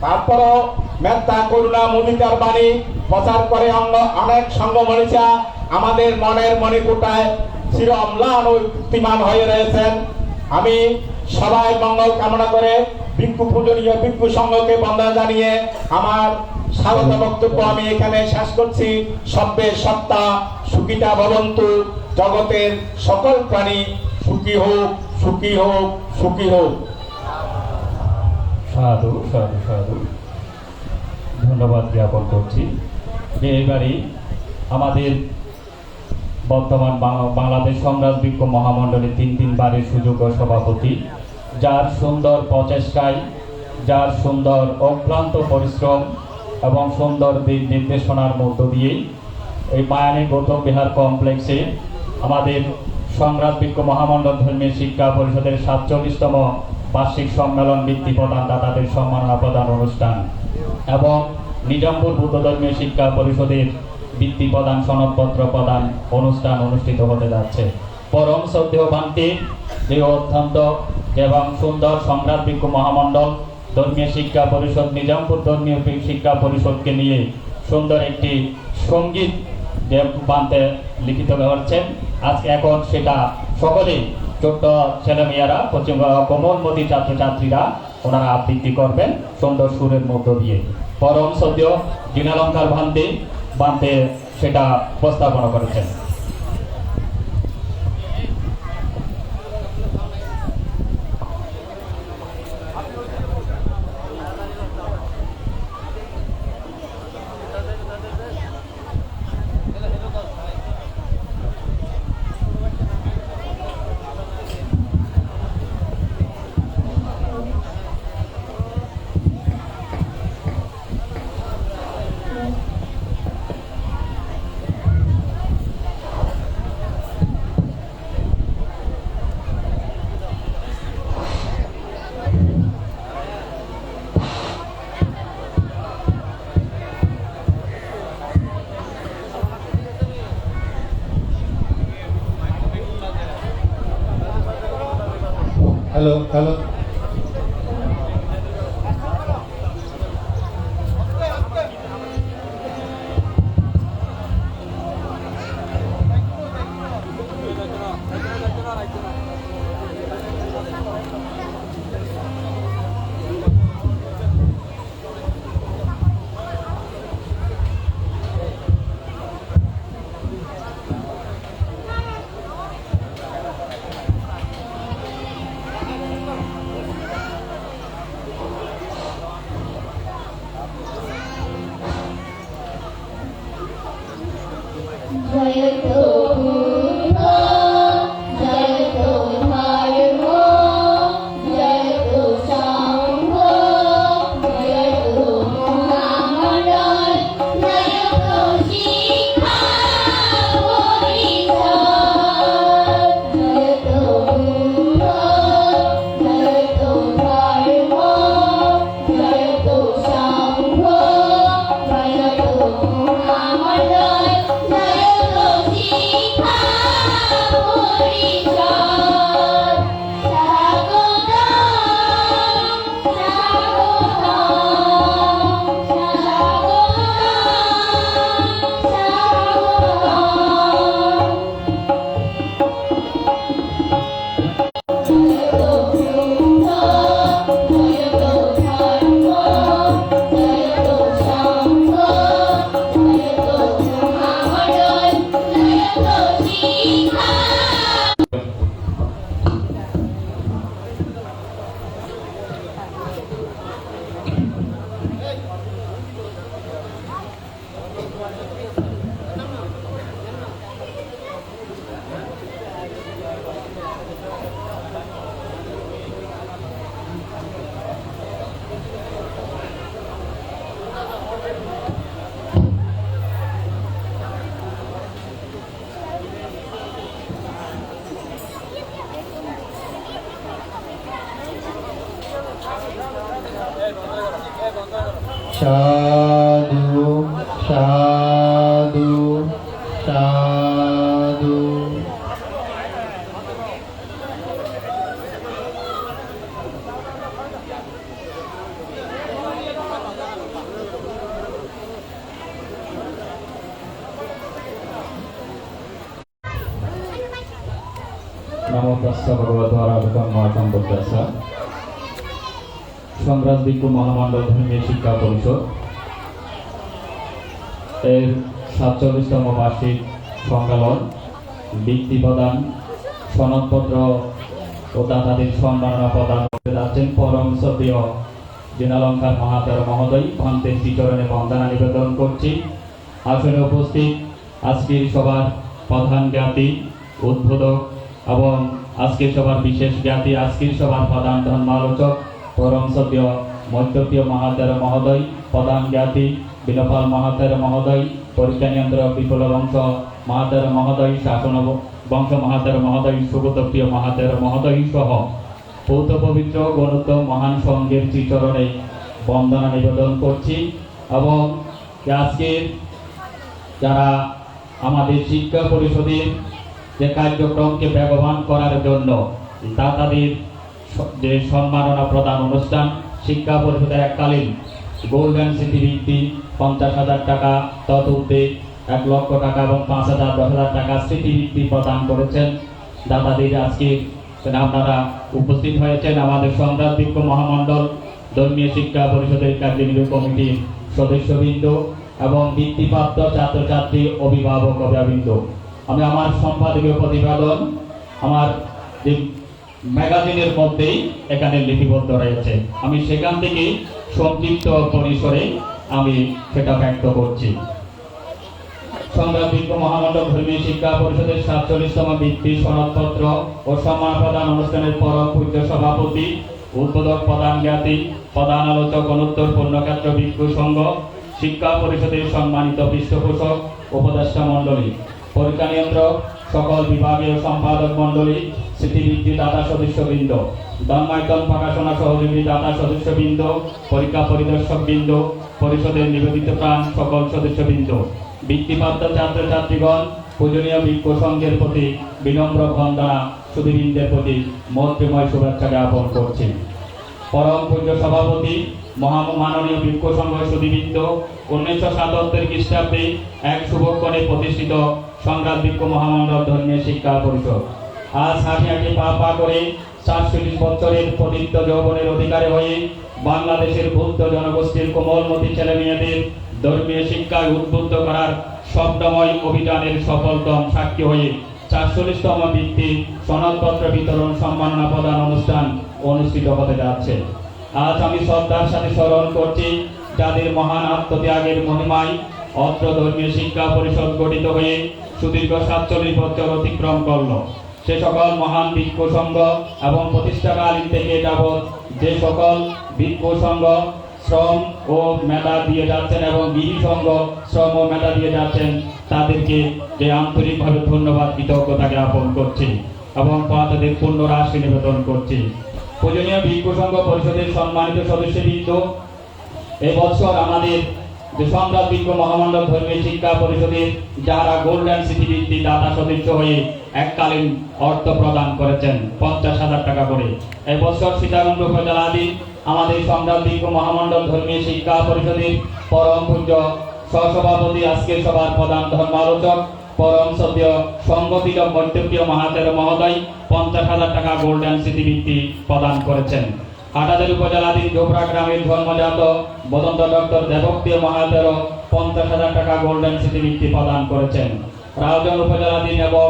তারপরও মেত্তা, করুণা, মুদিতার বাণী প্রচার করে অনেক সংঘ মনীষা আমাদের মনের মণিকূটায় চির অম্লান ও উত্তীয়মান হয়ে রয়েছেন। আমি সবাই মঙ্গল কামনা করে পূজনীয় ভিক্ষু সংঘকে বন্দনা জানিয়ে আমার স্বাগত বক্তব্য আমি এখানে শেষ করছি। সব্যে সত্তা সুখিতা ভবন্তু, জগতের সকল প্রাণী সুখী হোক, সুখী হোক, সুখী হোক। সাধু সাধু সাধু, ধন্যবাদ জ্ঞাপন করছি যে এবারই আমাদের বর্তমান বাংলাদেশ সংগ্রাম ভিক্ষু মহামণ্ডলের 3 বারের সুযোগ্য সভাপতি, যার সুন্দর প্রচেষ্টায়, যার সুন্দর অক্লান্ত পরিশ্রম এবং সুন্দর দিক নির্দেশনার মধ্য দিয়ে এই মায়ানী গৌতম বিহার কমপ্লেক্সে আমাদের সংগ্রাম ভিক্ষু মহামণ্ডল ধর্মীয় শিক্ষা পরিষদের 47তম বার্ষিক সম্মেলন, বৃত্তি প্রদান, দাতাদের সম্মাননা প্রদান অনুষ্ঠান এবং নিজামপুর বৌদ্ধ ধর্মীয় শিক্ষা পরিষদের বৃত্তি প্রদান, সনদপত্র প্রদান অনুষ্ঠান অনুষ্ঠিত হতে যাচ্ছে। পরম শ্রদ্ধেয় ভান্তি, যে অত্যন্ত এবং সুন্দর সংগ্রাম ভিক্ষু মহামণ্ডল ধর্মীয় শিক্ষা পরিষদ, নিজামপুর ধর্মীয় শিক্ষা পরিষদকে নিয়ে সুন্দর একটি সঙ্গীত বানতে লিখিত হচ্ছেন। আজকে এখন সেটা সকলেই ছোট্ট ছেলেমেয়েরা, কোমলমতি ছাত্রছাত্রীরা ওনারা আবৃত্তি করবেন সুন্দর সুরের মধ্য দিয়ে। পরম শ্রদ্ধেয় দীনালঙ্কার বানতে সেটা উপস্থাপনা করেছেন। হ্যালো হ্যালো, জয় সাধু সাধু সাধু। নমো তস্যা ভগবতো আরাধকং মাতং বুদ্ধস্য। সংগ্রাম ভিক্ষু মহামণ্ডল ধর্মীয় শিক্ষা পরিষদ এর 47তম বার্ষিক সম্মেলন, বৃত্তি প্রদান, সনদপত্র ও দাতাদের সম্মাননা প্রদান করতে যাচ্ছেন পরম শ্রদ্ধেয় জিনালঙ্কার মহাতের মহোদয়। ভন্তের শ্রীচরণে বন্দনা নিবেদন করছি। আসলে উপস্থিত আজকের সভার প্রধান জ্ঞাতি, উদ্বোধক এবং আজকের সভার বিশেষ জ্ঞাতি, আজকের সভার প্রধান ধর্মালোচক পরম শ্রদ্ধেয় মধ্যপ্রিয় মহাতের মহোদয়, প্রধান জ্ঞাতি বিনপাল মহাতের মহোদয়, পরীক্ষা নিয়ন্ত্রক বিপুল বংশ মহাতের মহোদয়, শাসন বংশ মহাতের মহোদয়, সুগতপ্রিয় মহাতের মহোদয় সহ পৌত পবিত্র গণিত মহান সংঘের শ্রীচরণে বন্দনা নিবেদন করছি। এবং আজকের যারা আমাদের শিক্ষা পরিষদের যে কার্যক্রমকে বেগবান করার জন্য দাতাদের যে সম্মাননা প্রদান অনুষ্ঠান, শিক্ষা পরিষদের এককালীন গোল্ডেন স্মৃতিবৃত্তি 50,000 টাকা, তদুর্ধে 1 লক্ষ টাকা এবং 5,000, 10,000 টাকা স্মৃতিবৃত্তি প্রদান করেছেন দাতাদের। আজকে আপনারা উপস্থিত হয়েছেন আমাদের সংগ্রাম ভিক্ষু মহামণ্ডল ধর্মীয় শিক্ষা পরিষদের কার্যনির্বাহী কমিটির সদস্যবৃন্দ এবং বৃত্তিপ্রাপ্ত ছাত্রছাত্রী, অভিভাবক, অভিভাবকবৃন্দ। আমি আমার সম্পাদকীয় প্রতিবেদন আমার যে ম্যাগাজিনের মধ্যেই এখানে লিপিবদ্ধ রয়েছে, আমি সেখান থেকে সংক্ষিপ্ত পরিসরে আমি সেটা ব্যক্ত করছি। সংগ্রাম ভিক্ষু মহামণ্ডল ধর্মীয় শিক্ষা পরিষদের 47তম বৃত্তি সনদপত্র ও সম্মান প্রদান অনুষ্ঠানের পরম পূজ্য সভাপতি, উদ্বোধক, প্রধান জ্ঞাতি, প্রধান আলোচক, অনুত্তর পূর্ণক্ষেত্র ভিক্ষু সংঘ শিক্ষা পরিষদের সম্মানিত পৃষ্ঠপোষক, উপদেষ্টা মণ্ডলী, পরীক্ষা নিয়ন্ত্রক, সকল বিভাগীয় সম্পাদক মণ্ডলী, স্মৃতিবৃত্তি দাতা সদস্যবৃন্দ, ধর্মায়তন প্রকাশনা সহযোগী দাতা সদস্যবৃন্দ, পরীক্ষা পরিদর্শকবৃন্দ, পরিষদের নিবেদিত প্রাণ সকল সদস্যবৃন্দ, বৃত্তিপ্রাপ্ত ছাত্রছাত্রীগণ, পূজনীয় ভিক্ষু সংঘের প্রতি বিনম্র বন্দনা, সুধীবৃন্দের প্রতি মৈত্রীময় শুভেচ্ছা জ্ঞাপন করছি। পরম পূজ্য সভাপতি মহামাননীয় ভিক্ষু সংঘ সুধীবৃন্দ, 1977 খ্রিস্টাব্দে এক শুভক্ষণে প্রতিষ্ঠিত সংগ্রাম ভিক্ষু মহামণ্ডল ধর্মীয় শিক্ষা পরিষদ আজ হাঁটি পা করে 47 বছরের প্রদীপ্ত যৌবনের অধিকারী হয়ে বাংলাদেশের বৌদ্ধ জনগোষ্ঠীর কোমলমতি ছেলে মেয়েদের ধর্মীয় শিক্ষায় উদ্বুদ্ধ করার স্বপ্নময় অভিযানের সফলতম সাক্ষী হয়ে ৪৪তম বৃত্তি সনদপত্র বিতরণ সম্মাননা প্রদান অনুষ্ঠান অনুষ্ঠিত হতে যাচ্ছে। আজ আমি শ্রদ্ধার সাথে স্মরণ করছি যাদের মহান আত্মত্যাগের মহিমায় অত্র ধর্মীয় শিক্ষা পরিষদ গঠিত হয়ে সুদীর্ঘ ৪৭ বছর অতিক্রম করল। সে সকল মহান ভিক্ষু সংঘ এবং প্রতিষ্ঠাকালীন থেকে যাবৎ যে সকল ভিক্ষু সংঘ শ্রম ও মেধা দিয়ে যাচ্ছেন এবং গৃহী সংঘ শ্রম ও মেধা দিয়ে যাচ্ছেন, তাদেরকে যে আন্তরিকভাবে ধন্যবাদ, কৃতজ্ঞতা জ্ঞাপন করছি এবং তাদের পূর্ণ রাশি নিবেদন করছি। পূজনীয় ভিক্ষু সংঘ পরিষদের সম্মানিত সদস্যবৃন্দ, এবছর আমাদের যে সংগ্রাম ভিক্ষু মহামণ্ডল ধর্মীয় শিক্ষা পরিষদের যারা গোল্ডেন স্মৃতিবৃত্তি দাতা সদস্য হয়ে এককালীন অর্থ প্রদান করেছেন 50,000 টাকা করে, এবছর সীতাকুণ্ড উপজেলাধীন আমাদের সংগ্রাম ভিক্ষু মহামণ্ডল ধর্মীয় শিক্ষা পরিষদের পরম পূজ্য সহসভাপতি, আজকের সভার প্রধান ধর্মালোচক, পরম শ্রদ্ধেয় সংগঠিত মধ্যপ্রিয় মহাতের মহোদয় 50,000 টাকা গোল্ডেন স্মৃতিবৃত্তি প্রদান করেছেন। হাটাজারি উপজেলাধীন জোবরা গ্রামের জন্মজাত বদন্ত ডক্টর দেবপ্রিয় মহাতেরও 50,000 টাকা গোল্ডেন স্মৃতিবৃত্তি প্রদান করেছেন। রাউজান উপজেলাধীন এবং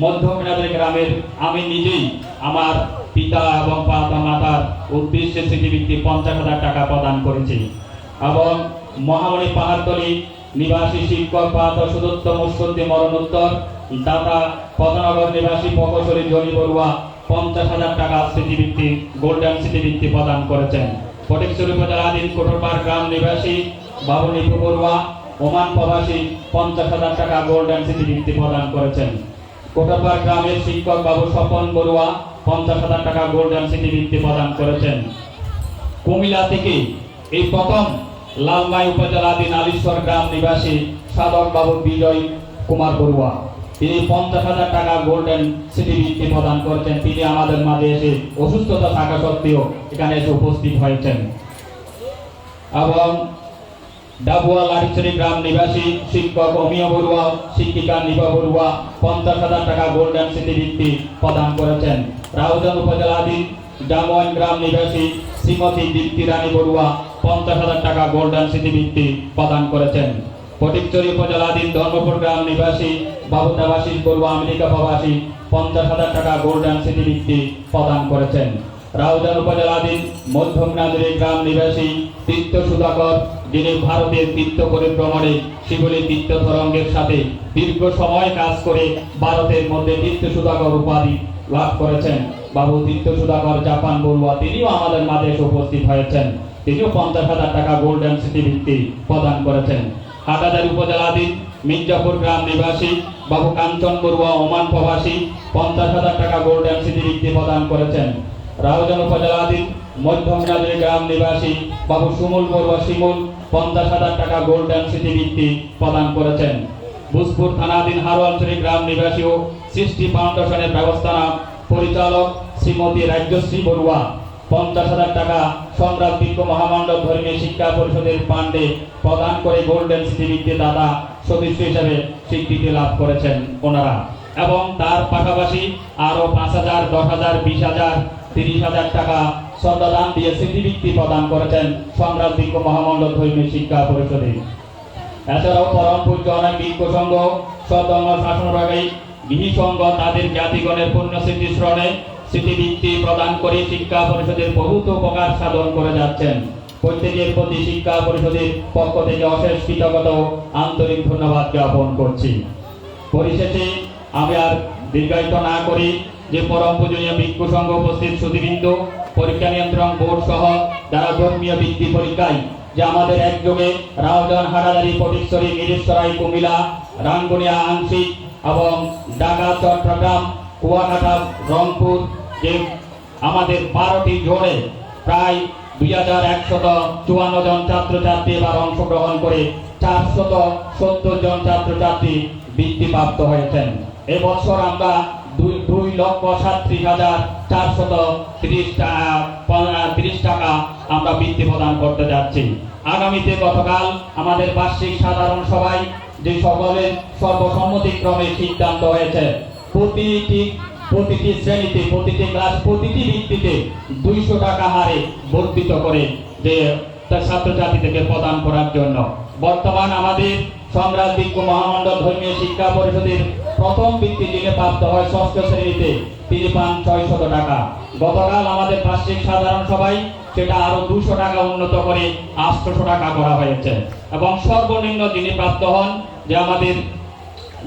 মধ্যমিনাদের গ্রামের আমি নিজেই আমার পিতা এবং মাতার উদ্দেশ্যে স্মৃতিবৃত্তি 50,000 টাকা প্রদান করেছি। এবং মহামণি পাহাড়তলী নিবাসী শিক্ষক পাত সুদত্ত মুসদ্দি মরণোত্তর দাতা পদনগর নিবাসী প্রকৌশলী জনি বড়ুয়া 50,000 টাকা স্মৃতিবৃত্তি গোল্ডেন স্মৃতিবৃত্তি প্রদান করেছেন। ফটিকছড়ি উপজেলাধীন কোটরপাড় গ্রাম নিবাসী বাবু নিপু বড়ুয়া ওমান প্রবাসী 50,000 টাকা গোল্ডেন স্মৃতিবৃত্তি প্রদান করেছেন। কোটাপার গ্রামের শিক্ষক বাবু স্বপন বড়ুয়া 50,000 টাকা গোল্ডেন স্মৃতিবৃত্তি প্রদান করেছেন। কুমিল্লা থেকে এই প্রথম লালমাই উপজেলাধীন আলীশ্বর গ্রাম নিবাসী সাধক বাবু বিজয় কুমার বড়ুয়া, তিনি 50,000 টাকা গোল্ডেন স্মৃতিবৃত্তি প্রদান করেছেন। তিনি আমাদের মাঝে এসে অসুস্থতা থাকা সত্ত্বেও এখানে এসে উপস্থিত হয়েছেন। এবং ডাবুয়া লাড়িচুরি গ্রাম নিবাসী শিক্ষক অমিয় বড়ুয়া, শিক্ষিকা নিপা বড়ুয়া 50,000 টাকা গোল্ডেন স্মৃতিবৃত্তি প্রদান করেছেন। রাউজান উপজেলাধীন জামওয়ান গ্রাম নিবাসী শ্রীমতী দীপ্তি রানী বড়ুয়া 50,000 টাকা গোল্ডেন স্মৃতিবৃত্তি প্রদান করেছেন। ফটিকছড়ি উপজেলাধীন ধর্মপুর গ্রাম নিবাসী বাবু দেবাশিস বড়ুয়া আমেরিকা প্রবাসী 50,000 টাকা গোল্ডেন স্মৃতিবৃত্তি প্রদান করেছেন। রাউজান উপজেলাধীন মধ্যমনাজুরি গ্রাম নিবাসী তীর্থ সুধাকর, যিনি ভারতের তীর্থ পরিভ্রমণে শিবলী তীর্থ তরঙ্গের সাথে দীর্ঘ সময় কাজ করে ভারতের মধ্যে তীর্থ সুধাকর উপাধি লাভ করেছেন। বাবু তীর্থ সুধাকর জাপান বড়ুয়া, তিনিও আমাদের মাঝে এসে উপস্থিত হয়েছেন। তিনিও 50,000 টাকা গোল্ডেন স্মৃতিবৃত্তি প্রদান করেছেন। হাটাজারি উপজেলাধীন মির্জাপুর গ্রাম নিবাসী বাবু কাঞ্চন বড়ুয়া ওমান প্রবাসী 50,000 টাকা গোল্ডেন স্মৃতিবৃত্তি প্রদান করেছেন। রাউজান উপজেলাধীন মধ্যমনাজুরি গ্রাম নিবাসী বাবু সুমুল বড়ুয়া শিমুল 50,000 টাকা গোল্ডেন স্মৃতিবৃত্তি প্রদান করেছেন। ভোজপুর থানাধীন হারোয়ালছড়ি গ্রাম নিবাসী ও সৃষ্টি ফাউন্ডেশনের ব্যবস্থাপনা পরিচালক শ্রীমতী রাজ্যশ্রী বড়ুয়া 50,000 টাকা সম্রাট বিজ্ঞ মহামণ্ডল ধর্মীয় শিক্ষা পরিষদের ফান্ডে প্রদান করে গোল্ডেন স্মৃতিবৃত্তি দাতা সদস্য হিসেবে স্বীকৃতি লাভ করেছেন ওনারা। এবং তার পাশাপাশি আরো 5,000, 10,000, 20,000, 30,000 টাকা শ্রদ্ধাদান দিয়ে স্মৃতিবৃত্তি প্রদান করেছেন সম্রাট বিজ্ঞ মহামণ্ডল ধর্মীয় শিক্ষা পরিষদে। এছাড়াও পরম পূজ্য অনেক বিজ্ঞ সংঘ সদঙ্গ শাসনভাগী বিহি সংঘ তাদের জ্ঞাতিগণের পুণ্য স্মৃতি স্মরণে স্মৃতিবৃত্তি প্রদান করে শিক্ষা পরিষদের বহুত উপকার সাধন করে যাচ্ছেন। প্রত্যেকের প্রতি শিক্ষা পরিষদের পক্ষ থেকে অশেষ কৃতজ্ঞতা ও আন্তরিক ধন্যবাদ জ্ঞাপন করছি। পরিশেষে আমি আর দীর্ঘায়িত না করি যে পরম পূজনীয় ভিক্ষু সংঘ উপস্থিত সুধীবৃন্দ, পরীক্ষা নিয়ন্ত্রণ বোর্ড সহ যারা ধর্মীয় বৃত্তি পরীক্ষায় যে আমাদের একযোগে রাউজান, হাটাজারি, ফটিকছড়ি, মিরেশ্বরাই, কুমিল্লা, রাঙ্গুনিয়া আংশিক এবং ঢাকা, চট্টগ্রাম, কুয়াকাটা, রংপুর যে আমাদের 12টি জোড়ে প্রায় 2,154 জন ছাত্রছাত্রী এবার অংশগ্রহণ করে 470 জন ছাত্রছাত্রী বৃত্তিপ্রাপ্ত হয়েছেন। এবছর আমরা 2,67,430 টাকা আমরা বৃত্তি প্রদান করতে যাচ্ছি। আগামীতে গতকাল আমাদের বার্ষিক সাধারণ সভায় যে সকলের সর্বসম্মতিক্রমে সিদ্ধান্ত হয়েছে প্রতিটি শ্রেণীতে, প্রতিটি ক্লাস, প্রতিটি ভিত্তিতে 200 টাকা হারে বর্ধিত করে যে ছাত্রছাত্রী থেকে প্রদান করার জন্য। বর্তমান আমাদের সম্রাট বিজ্ঞ মহামণ্ডল ধর্মীয় শিক্ষা পরিষদের প্রথম বৃত্তি যিনি প্রাপ্ত হয় 6ষ্ঠ শ্রেণীতে, তিনি পান 600 টাকা। গতকাল আমাদের বার্ষিক সাধারণ সভায় সেটা আরো 200 টাকা উন্নত করে 800 টাকা করা হয়েছে। এবং সর্বনিম্ন যিনি প্রাপ্ত হন যে আমাদের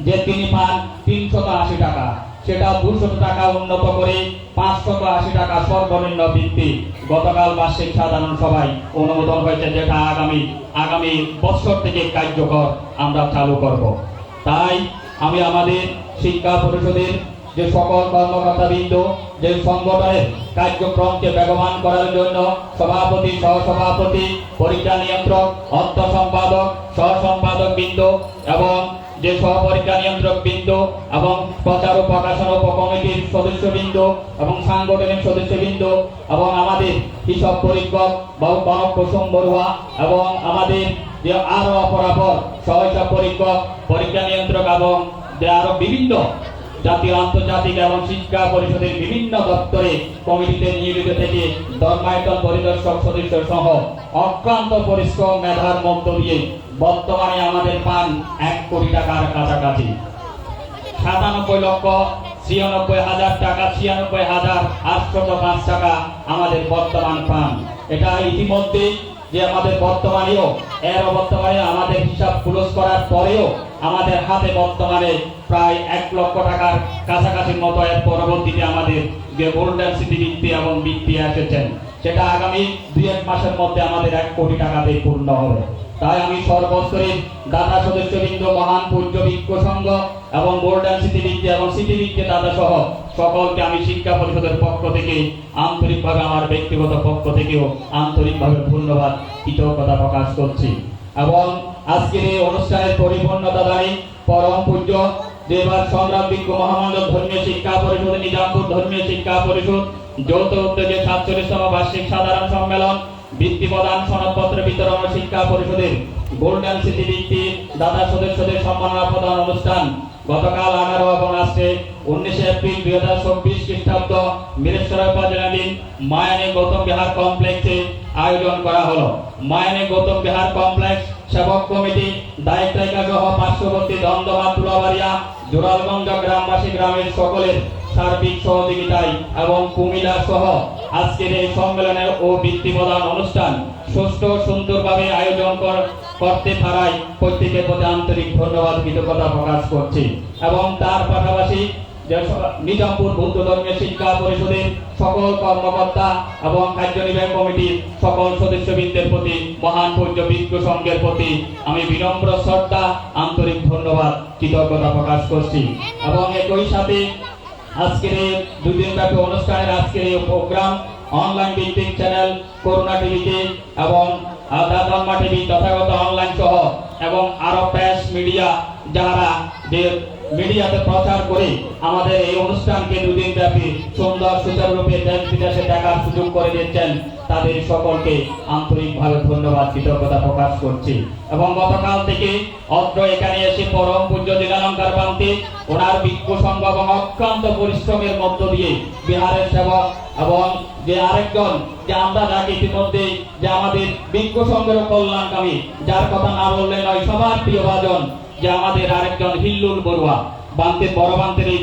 যে তিনি পান 380 টাকা, সেটা 200 টাকা উন্নত করে 580 টাকা সর্বনিম্ন বৃত্তি গতকাল বার্ষিক সাধারণ সভায় অনুমোদন হয়েছে, যেটা আগামী বছর থেকে কার্যকর আমরা চালু করব। তাই আমি আমাদের শিক্ষা পরিষদের যে সকল কর্মকর্তাবৃন্দ যে সংগঠনের কার্যক্রমকে বেগবান করার জন্য সভাপতি, সহসভাপতি, পরীক্ষা নিয়ন্ত্রক, অর্থ সম্পাদক, সহ সম্পাদক বৃন্দ এবং যে সহপরীক্ষা নিয়ন্ত্রক বৃন্দ এবং প্রচার ও প্রকাশন উপকমিটির সদস্যবৃন্দ এবং সাংগঠনিক সদস্যবৃন্দ এবং আমাদের হিসাব পরীক্ষক বাবু কনক কুসুম বড়ুয়া এবং আমাদের যে আরো অপরাপর সহহিসাব পরীক্ষক, পরীক্ষা নিয়ন্ত্রক এবং যে আরো বিভিন্ন জাতীয়, আন্তর্জাতিক এবং শিক্ষা পরিষদের বিভিন্ন দপ্তরে কমিটিতে নিয়োজিত থেকে ধর্মায়তন পরিদর্শক সদস্য সহ অক্লান্ত পরিশ্রম মেধার মধ্য দিয়ে বর্তমানে আমাদের পান 1 কোটি টাকার কাছাকাছি। 97,96,000 টাকা, 96,805 টাকা আমাদের বর্তমান পান। এটা ইতিমধ্যে যে আমাদের বর্তমানেও আমাদের হিসাব ক্লোজ করার পরেও আমাদের হাতে বর্তমানে প্রায় 1 লক্ষ টাকার কাছাকাছির মতো এর পরবর্তীতে আমাদের যে গোল্ডেন স্মৃতিবৃত্তি এবং বৃত্তি এসেছেন, সেটা আগামী 2-1 মাসের মধ্যে আমাদের 1 কোটি টাকাতে পূর্ণ হবে। তাই আমি সর্বস্তরের দাতা সদস্যবৃন্দ, মহান পূজ্য ভিক্ষু সংঘ এবং গোল্ডেন সিটি ভিত্তি এবং সিটি ভিত্তি দাতা সহ সকলকে আমি শিক্ষা পরিষদের পক্ষ থেকে আন্তরিকভাবে, আমার ব্যক্তিগত পক্ষ থেকেও আন্তরিকভাবে ধন্যবাদ, কৃতজ্ঞতা প্রকাশ করছি। এবং আজকের এই অনুষ্ঠানের পরিপূর্ণতা দায়ী পরম পূজ্য দেবার সম্রাট ভিক্ষু মহামণ্ডল ধর্মীয় শিক্ষা পরিষদ, নিজামপুর ধর্মীয় শিক্ষা পরিষদ যৌথ উদ্যোগে 47তম বার্ষিক সাধারণ সম্মেলন, বৃত্তি প্রদান, সনদপত্র বিতরণ ও শিক্ষা পরিষদের গোল্ডেন সিটি ভিত্তি দাতা সদস্যদের সম্মাননা প্রদান অনুষ্ঠান গতকাল 18 এবং আজকে 19 এপ্রিল 2024 খ্রিস্টাব্দ বীরেশ্বর উপজেলাধীন মায়ানী গৌতম বিহার কমপ্লেক্সে আয়োজন করা হলো। মায়ানী গৌতম বিহার কমপ্লেক্স সেবক কমিটি, দায়িত্রিকা সহ পার্শ্ববর্তী দন্দমা, তুলাবাড়িয়া, জোরালগঞ্জ গ্রামবাসী গ্রামের সকলের সার্বিক সহযোগিতায় এবং কুমিল্লা সহ আজকের এই সম্মেলনের ও বৃত্তি প্রদান অনুষ্ঠান সুষ্ঠু সুন্দরভাবে আয়োজন করতে পারায় প্রত্যেকের প্রতি আন্তরিক ধন্যবাদ, কৃতজ্ঞতা প্রকাশ করছি। এবং তার পাশাপাশি নিজামপুর বৌদ্ধ ধর্মীয় শিক্ষা পরিষদের সকল কর্মকর্তা এবং কার্যনির্বাহী কমিটির সকল সদস্যবৃন্দের প্রতি, মহান পূজ্য ভিক্ষু সংঘের প্রতি আমি বিনম্র শ্রদ্ধা, আন্তরিক ধন্যবাদ, কৃতজ্ঞতা প্রকাশ করছি। এবং একই সাথে আজকের এই 2 দিনব্যাপী অনুষ্ঠানের আজকের এই প্রোগ্রাম অনলাইন ভিত্তিক চ্যানেল করুণা টিভিতে এবং দাদম্মা টিভি তথাগত অনলাইন সহ এবং আরো প্রেস মিডিয়া যারা যে মিডিয়াতে প্রচার করে আমাদের এই অনুষ্ঠানকে 2 দিন ব্যাপী সুন্দর সুচারুরূপে দেশ বিদেশে দেখার সুযোগ করে দিচ্ছেন, তাদের সকলকে আন্তরিকভাবে ধন্যবাদ, কৃতজ্ঞতা প্রকাশ করছি। এবং গতকাল থেকে অত্র এখানে এসে পরম পূজ্য দিনালঙ্কার বান্তি ওনার ভিক্ষু সংঘ এবং অক্লান্ত পরিশ্রমের মধ্য দিয়ে বিহারের সেবক এবং যে আরেকজন যে আমরা যাকে ইতিমধ্যে যে আমাদের ভিক্ষু সংঘের কল্যাণকামী, যার কথা না বললে নয়, সবার প্রিয় ভাজন যে আমাদের আরেকজন হিল্লুল বড়ুয়া, বান্তির বড় বান্তির এই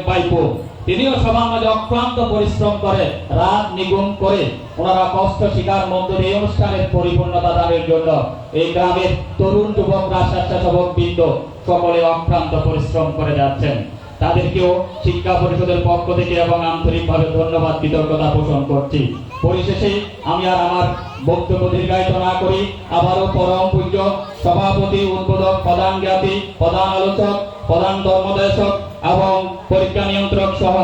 বাইপো, তিনিও সবার মাঝে অক্লান্ত পরিশ্রম করে রাত নিগুণ করে ওনারা কষ্ট শিকার মধ্য দিয়ে অনুষ্ঠানের পরিপূর্ণতা দানের জন্য এই গ্রামের তরুণ যুবকরা, স্বেচ্ছাসেবক বৃন্দ সকলে অক্লান্ত পরিশ্রম করে যাচ্ছেন। তাদেরকেও শিক্ষা পরিষদের পক্ষ থেকে এবং আন্তরিকভাবে ধন্যবাদ, কৃতজ্ঞতা পোষণ করছি। পরিশেষে আমি আর আমার বক্তব্য দীর্ঘায়িত না করি আবারও পরম পূজ্য সভাপতি, উদ্বোধক, প্রধান জ্ঞাতি, প্রধান আলোচক, প্রধান ধর্মদেশক এবং পরীক্ষা নিয়ন্ত্রক সহ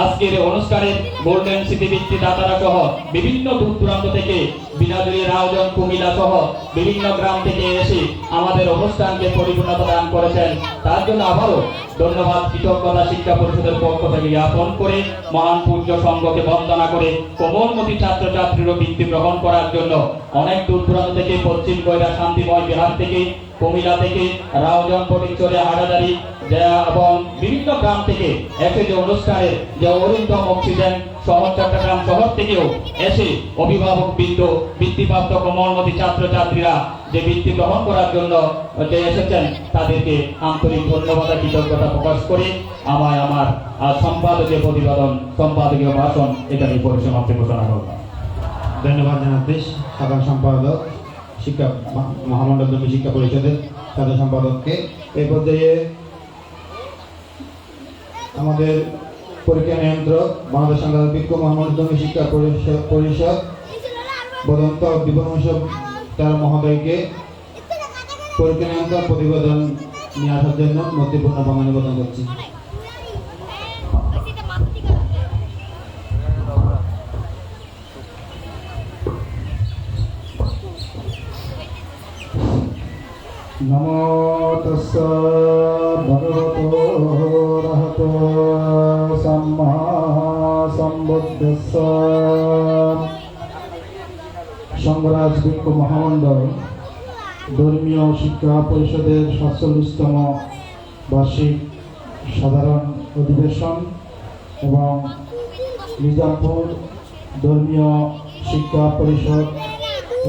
আজকের অনুষ্ঠানের গোল্ডেন সিটি ভিত্তি দাতারা সহ বিভিন্ন দূর দূরান্ত থেকে বিনাজুরি, রাউজান, কুমিল্লা সহ বিভিন্ন গ্রাম থেকে এসে আমাদের অনুষ্ঠানকে পরিপূর্ণতা দান করেছেন, তার জন্য আবারও ধন্যবাদ, কৃতজ্ঞতা শিক্ষা পরিষদের পক্ষ থেকে জ্ঞাপন করে মহান পূজ্য সংঘকে বন্দনা করে কোমলমতি ছাত্রছাত্রীরও বৃত্তি গ্রহণ করার জন্য অনেক দূর দূরান্ত থেকে, পশ্চিম কয়রা, শান্তিময় বিহার থেকে, কুমিল্লা থেকে, রাউজান, ফটিকছড়ি, হাটাজারি এবং বিভিন্ন গ্রাম থেকে এসে যে অনুষ্ঠানের যে অরিন্দম অক্সিজেন শহর চট্টগ্রাম শহর থেকেও এসে অভিভাবক বৃন্দ, বৃত্তিপ্রাপ্ত কোমলমতি ছাত্রছাত্রীরা যে বৃত্তি গ্রহণ করার জন্য যে এসেছেন, তাদেরকে আন্তরিক ধন্যবাদ, কৃতজ্ঞতা প্রকাশ করে আমায় আমার সম্পাদকীয় প্রতিবেদন, সম্পাদকীয় ভাষণ এখানে পরিসমাপ্তি ঘোষণা করব। ধন্যবাদ জানাচ্ছি সাধারণ সম্পাদক শিক্ষা মহামণ্ডল ধর্মীয় শিক্ষা পরিষদের সাধারণ সম্পাদককে। এই পর্যায়ে আমাদের পরীক্ষা নিয়ন্ত্রক বাংলাদেশ সংঘাত ভিক্ষু মহামণ্ডল ধর্মীয় শিক্ষা পরিষদ বদন্ত বিভূষণ তার মহোদয়কে পরীক্ষা নিয়ন্ত্রক প্রতিবেদন নিয়ে আসার জন্য মন্ত্রীপূর্ণ বাংলা নিবেদন করছি। নমো তস্য ভগবতো অরহতো সম্মা সম্বুদ্ধস্য। সংঘরাজ ভিক্ষু মহামণ্ডল ধর্মীয় শিক্ষা পরিষদের 47তম বার্ষিক সাধারণ অধিবেশন এবং নিজামপুর ধর্মীয় শিক্ষা পরিষদ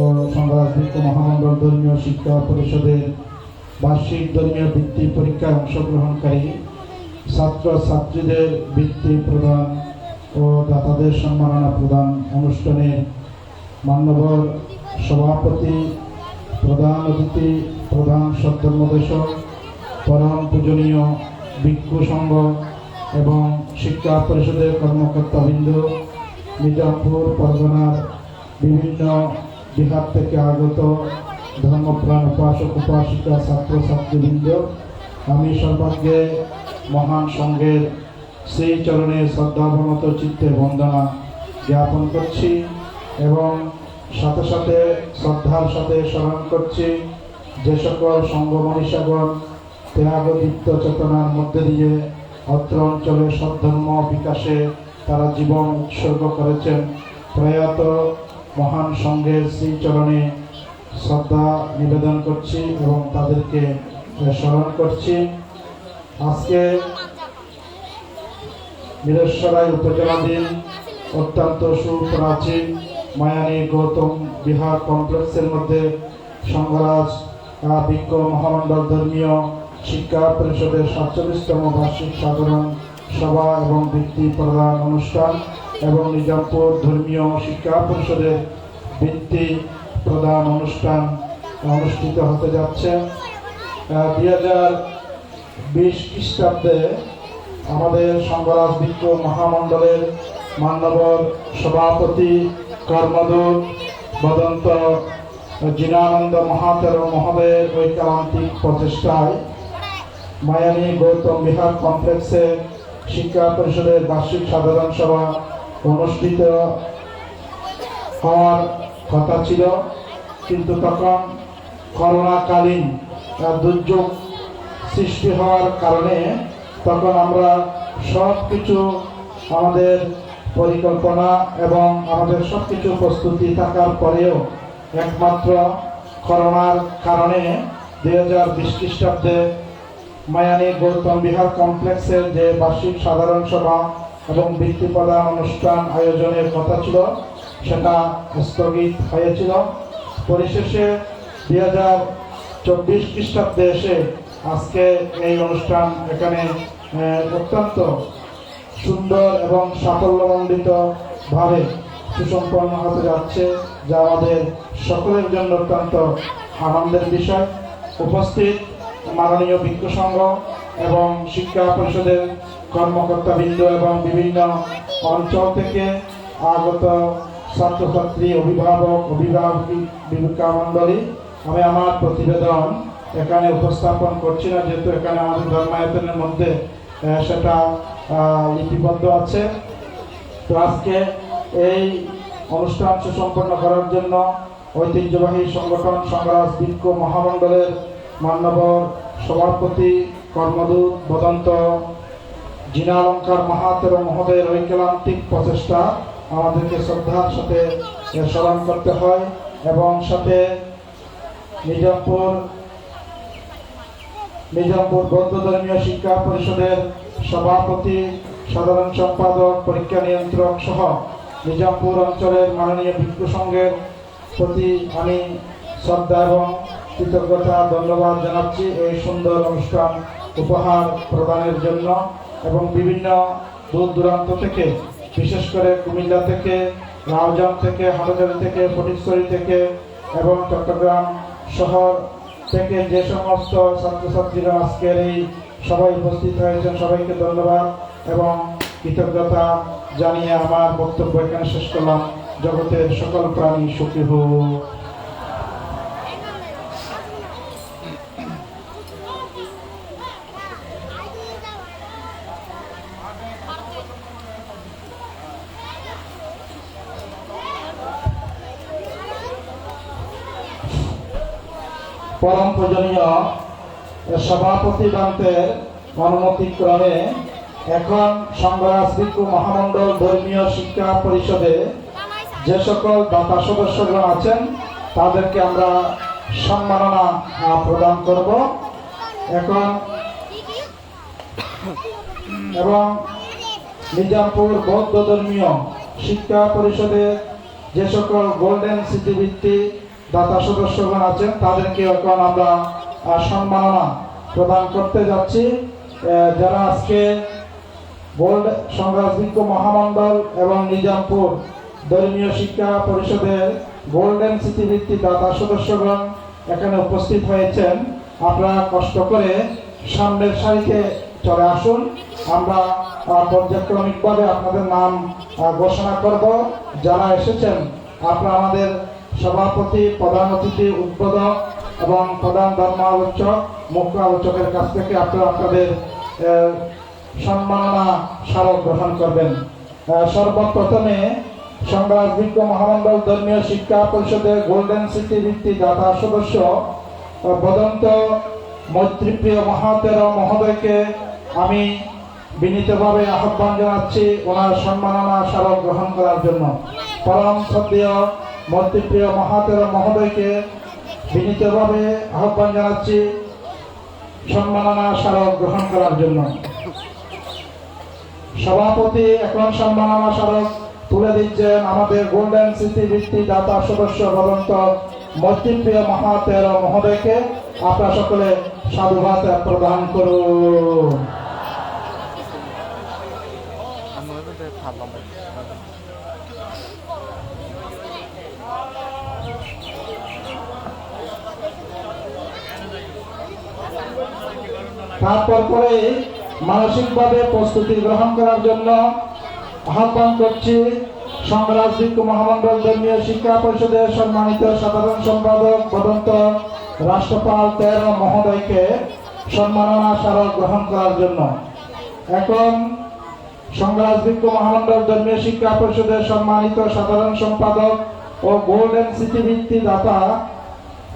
ও সংঘরাজ ভিক্ষু মহামণ্ডল ধর্মীয় শিক্ষা পরিষদের বার্ষিক ধর্মীয় বৃত্তি পরীক্ষায় অংশগ্রহণকারী ছাত্র ছাত্রীদের বৃত্তি প্রদান ও দাতাদের সম্মাননা প্রদান অনুষ্ঠানের মান্যবর সভাপতি, প্রধান অতিথি, প্রধান সদ্ধর্মদেশক, পরম পূজনীয় ভিক্ষু সংঘ এবং শিক্ষা পরিষদের কর্মকর্তাবৃন্দ, নিজামপুর পরগনার বিভিন্ন বিভাগ থেকে আগত ধর্মপ্রাণ উপাসক উপাসিকা ছাত্রছাত্রীবৃন্দ, আমি সর্বাগ্রে মহান সংঘের সেই চরণে শ্রদ্ধাবনত চিত্তে বন্দনা জ্ঞাপন করছি এবং সাথে সাথে শ্রদ্ধার সাথে স্মরণ করছি যে সকল সংঘ মনীষাগণ ত্যাগদীপ্ত চেতনার মধ্যে দিয়ে অত্র অঞ্চলে সদ্ধর্ম বিকাশে তারা জীবন উৎসর্গ করেছেন। প্রয়াত মহান সংঘের শ্রীচরণে শ্রদ্ধা নিবেদন করছি এবং তাদেরকে স্মরণ করছি। আজকে মিরেশ্বরাই উপজেলাধীন অত্যন্ত সুপ্রাচীন মায়ানী গৌতম বিহার কমপ্লেক্সের মধ্যে সংঘরাজ বিজ্ঞ মহামণ্ডল ধর্মীয় শিক্ষা পরিষদের 47তম বার্ষিক সাধারণ সভা এবং বৃত্তি প্রদান অনুষ্ঠান এবং নিজামপুর ধর্মীয় শিক্ষা পরিষদের বৃত্তি প্রদান অনুষ্ঠান অনুষ্ঠিত হতে যাচ্ছে। 2020 খ্রিস্টাব্দে আমাদের সংঘরাজ বিজ্ঞ মহামণ্ডলের মান্যবর সভাপতি কর্মদূত বদন্ত জিনানন্দ মহাতের মহোদয়ের ঐকান্তিক প্রচেষ্টায় মায়ানী গৌতম বিহার কমপ্লেক্সে শিক্ষা পরিষদের বার্ষিক সাধারণ সভা অনুষ্ঠিত হওয়ার কথা ছিল, কিন্তু তখন করোনাকালীন দুর্যোগ সৃষ্টি হওয়ার কারণে তখন আমরা সব কিছু আমাদের পরিকল্পনা এবং আমাদের সব কিছু প্রস্তুতি থাকার পরেও একমাত্র করোনার কারণে 2020 খ্রিস্টাব্দে মায়ানী গৌতম বিহার কমপ্লেক্সের যে বার্ষিক সাধারণ সভা এবং বৃত্তি প্রদান অনুষ্ঠান আয়োজনের কথা ছিল সেটা স্থগিত হয়েছিল। পরিশেষে 2024 খ্রিস্টাব্দে এসে আজকে এই অনুষ্ঠান এখানে অত্যন্ত সুন্দর এবং সাফল্যমণ্ডিতভাবে সুসম্পন্ন হতে যাচ্ছে, যা আমাদের সকলের জন্য অত্যন্ত আনন্দের বিষয়। উপস্থিত মাননীয় বিজ্ঞ সংঘ এবং শিক্ষা পরিষদের কর্মকর্তাবৃন্দ এবং বিভিন্ন অঞ্চল থেকে আগত ছাত্রছাত্রী অভিভাবক অভিভাবিকা মণ্ডলী, আমি আমার প্রতিবেদন এখানে উপস্থাপন করছি না, যেহেতু এখানে আমাদের ধর্মায়তনের মধ্যে সেটা লিপিবদ্ধ আছে। তো আজকে এই অনুষ্ঠান সুসম্পন্ন করার জন্য ঐতিহ্যবাহী সংগঠন সংঘরাজ বিজ্ঞ মহামণ্ডলের মান্যবর সভাপতি কর্মদূত বদন্ত জিনালঙ্কার মহাতের মহোদয়ের ঐকান্তিক প্রচেষ্টা আমাদেরকে শ্রদ্ধার সাথে স্মরণ করতে হয় এবং সাথে নিজামপুর বৌদ্ধ ধর্মীয় শিক্ষা পরিষদের সভাপতি সাধারণ সম্পাদক পরীক্ষা নিয়ন্ত্রক সহ নিজামপুর অঞ্চলের মাননীয় ভিক্ষু সংঘের প্রতি আমি শ্রদ্ধা এবং কৃতজ্ঞতা ধন্যবাদ জানাচ্ছি এই সুন্দর অনুষ্ঠান উপহার প্রদানের জন্য। এবং বিভিন্ন দূর দূরান্ত থেকে, বিশেষ করে কুমিল্লা থেকে, রাউজান থেকে, হাটহাজারী থেকে, ফটিকছড়ি থেকে এবং চট্টগ্রাম শহর থেকে যে সমস্ত ছাত্রছাত্রীরা আজকের এই সবাই উপস্থিত হয়েছেন সবাইকে ধন্যবাদ এবং কৃতজ্ঞতা জানিয়ে আমার বক্তব্য এখানে শেষ করলাম। জগতের সকল প্রাণী সুখী হোক। পরম পূজনীয় সভাপতি গ্রন্থের অনুমতিক্রমে এখন সংঘরাজ বিজ্ঞ মহামণ্ডল ধর্মীয় শিক্ষা পরিষদে যে সকল দাতা সদস্যগণ আছেন তাদেরকে আমরা সম্মাননা প্রদান করব এখন। এবং নিজামপুর বৌদ্ধ ধর্মীয় শিক্ষা পরিষদে যে সকল গোল্ডেন স্মৃতিবৃত্তি দাতা সদস্যগণ আছেন তাদেরকে এখন আমরা সম্মাননা প্রদান করতে যাচ্ছি। যারা আজকে গোল্ড সংঘরাজ বিজ্ঞ মহামণ্ডল এবং নিজামপুর ধর্মীয় শিক্ষা পরিষদের গোল্ডেন স্মৃতিবৃত্তি দাতা সদস্যগণ এখানে উপস্থিত হয়েছেন, আপনারা কষ্ট করে সামনের সারিতে চলে আসুন। আমরা পর্যায়ক্রমিকভাবে আপনাদের নাম ঘোষণা করব। যারা এসেছেন আপনারা আমাদের সভাপতি, প্রধান অতিথি, উদ্বোধক এবং প্রধান ধর্ম আলোচক, মুখ্য আলোচকের কাছ থেকে আপনারা আপনাদের সম্মাননা স্মারক গ্রহণ করবেন। সর্বপ্রথমে সংগ্রামবিজ্ঞ মহামণ্ডল ধর্মীয় শিক্ষা পরিষদের গোল্ডেন সিটি ভিত্তিক দাতা সদস্য বদন্ত মৈত্রীপ্রিয় মহাতের মহোদয়কে আমি বিনীতভাবে আহ্বান জানাচ্ছি ওনার সম্মাননা স্মারক গ্রহণ করার জন্য। পরম শ্রদ্ধেয় মৈত্রীপ্রিয় মহাতের মহোদয়কে বিনীতভাবে আহ্বান জানাচ্ছি সম্মাননা স্মারক গ্রহণ করার জন্য। সভাপতি এখন সম্মাননা স্মারক তুলে দিচ্ছেন আমাদের গোল্ডেন সিটি ভিত্তিক দাতা সদস্য বদন্ত মৈত্রীপ্রিয় মহাতের মহোদয়কে। আপনারা সকলে সাধুবাদ প্রদান করুন। তারপর পরে মানসিকভাবে প্রস্তুতি গ্রহণ করার জন্য আহ্বান করছি সংগ্রামবিজ্ঞ মহামণ্ডল ধর্মীয় শিক্ষা পরিষদের সম্মানিত সাধারণ সম্পাদক বদন্ত রাষ্ট্রপাল 13 মহোদয়কে সম্মাননা স্মারক গ্রহণ করার জন্য। এখন সংগ্রামবিজ্ঞ মহামণ্ডল ধর্মীয় শিক্ষা পরিষদের সম্মানিত সাধারণ সম্পাদক ও গোল্ডেন সিটি ভিত্তিক দাতা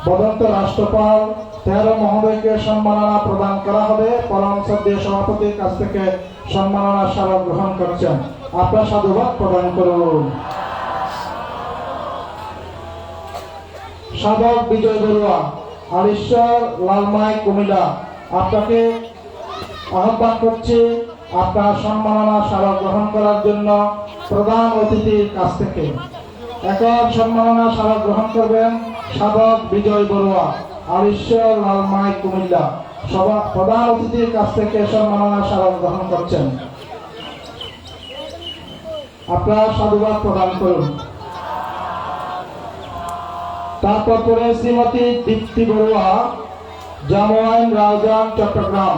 বদন্ত রাষ্ট্রপাল 13 মহোদয়কে সম্মাননা প্রদান করা হবে। পরম শ্রদ্ধেয় সভাপতির কাছ থেকে সম্মাননা স্মারক গ্রহণ করছেন। আপনার সাধুবাদ প্রদান করুন। সাধক বিজয় বড়ুয়া, আলিশ্বর লালমাই, কুমিল্লা, আপনাকে আহ্বান করছি আপনার সম্মাননা স্মারক গ্রহণ করার জন্য প্রধান অতিথির কাছ থেকে। এখন সম্মাননা স্মারক গ্রহণ করবেন সাধক বিজয় বড়ুয়া, আলিশ্বর লালমাই, কুমিল্লা, প্রধান অতিথির কাছ থেকে সম্মাননা স্মারক গ্রহণ করছেন। আপনারা সাধুবাদ প্রদান করুন। তারপর পরে শ্রীমতী দীপ্তি বড়ুয়া, জামওয়াইন, রাউজান, চট্টগ্রাম,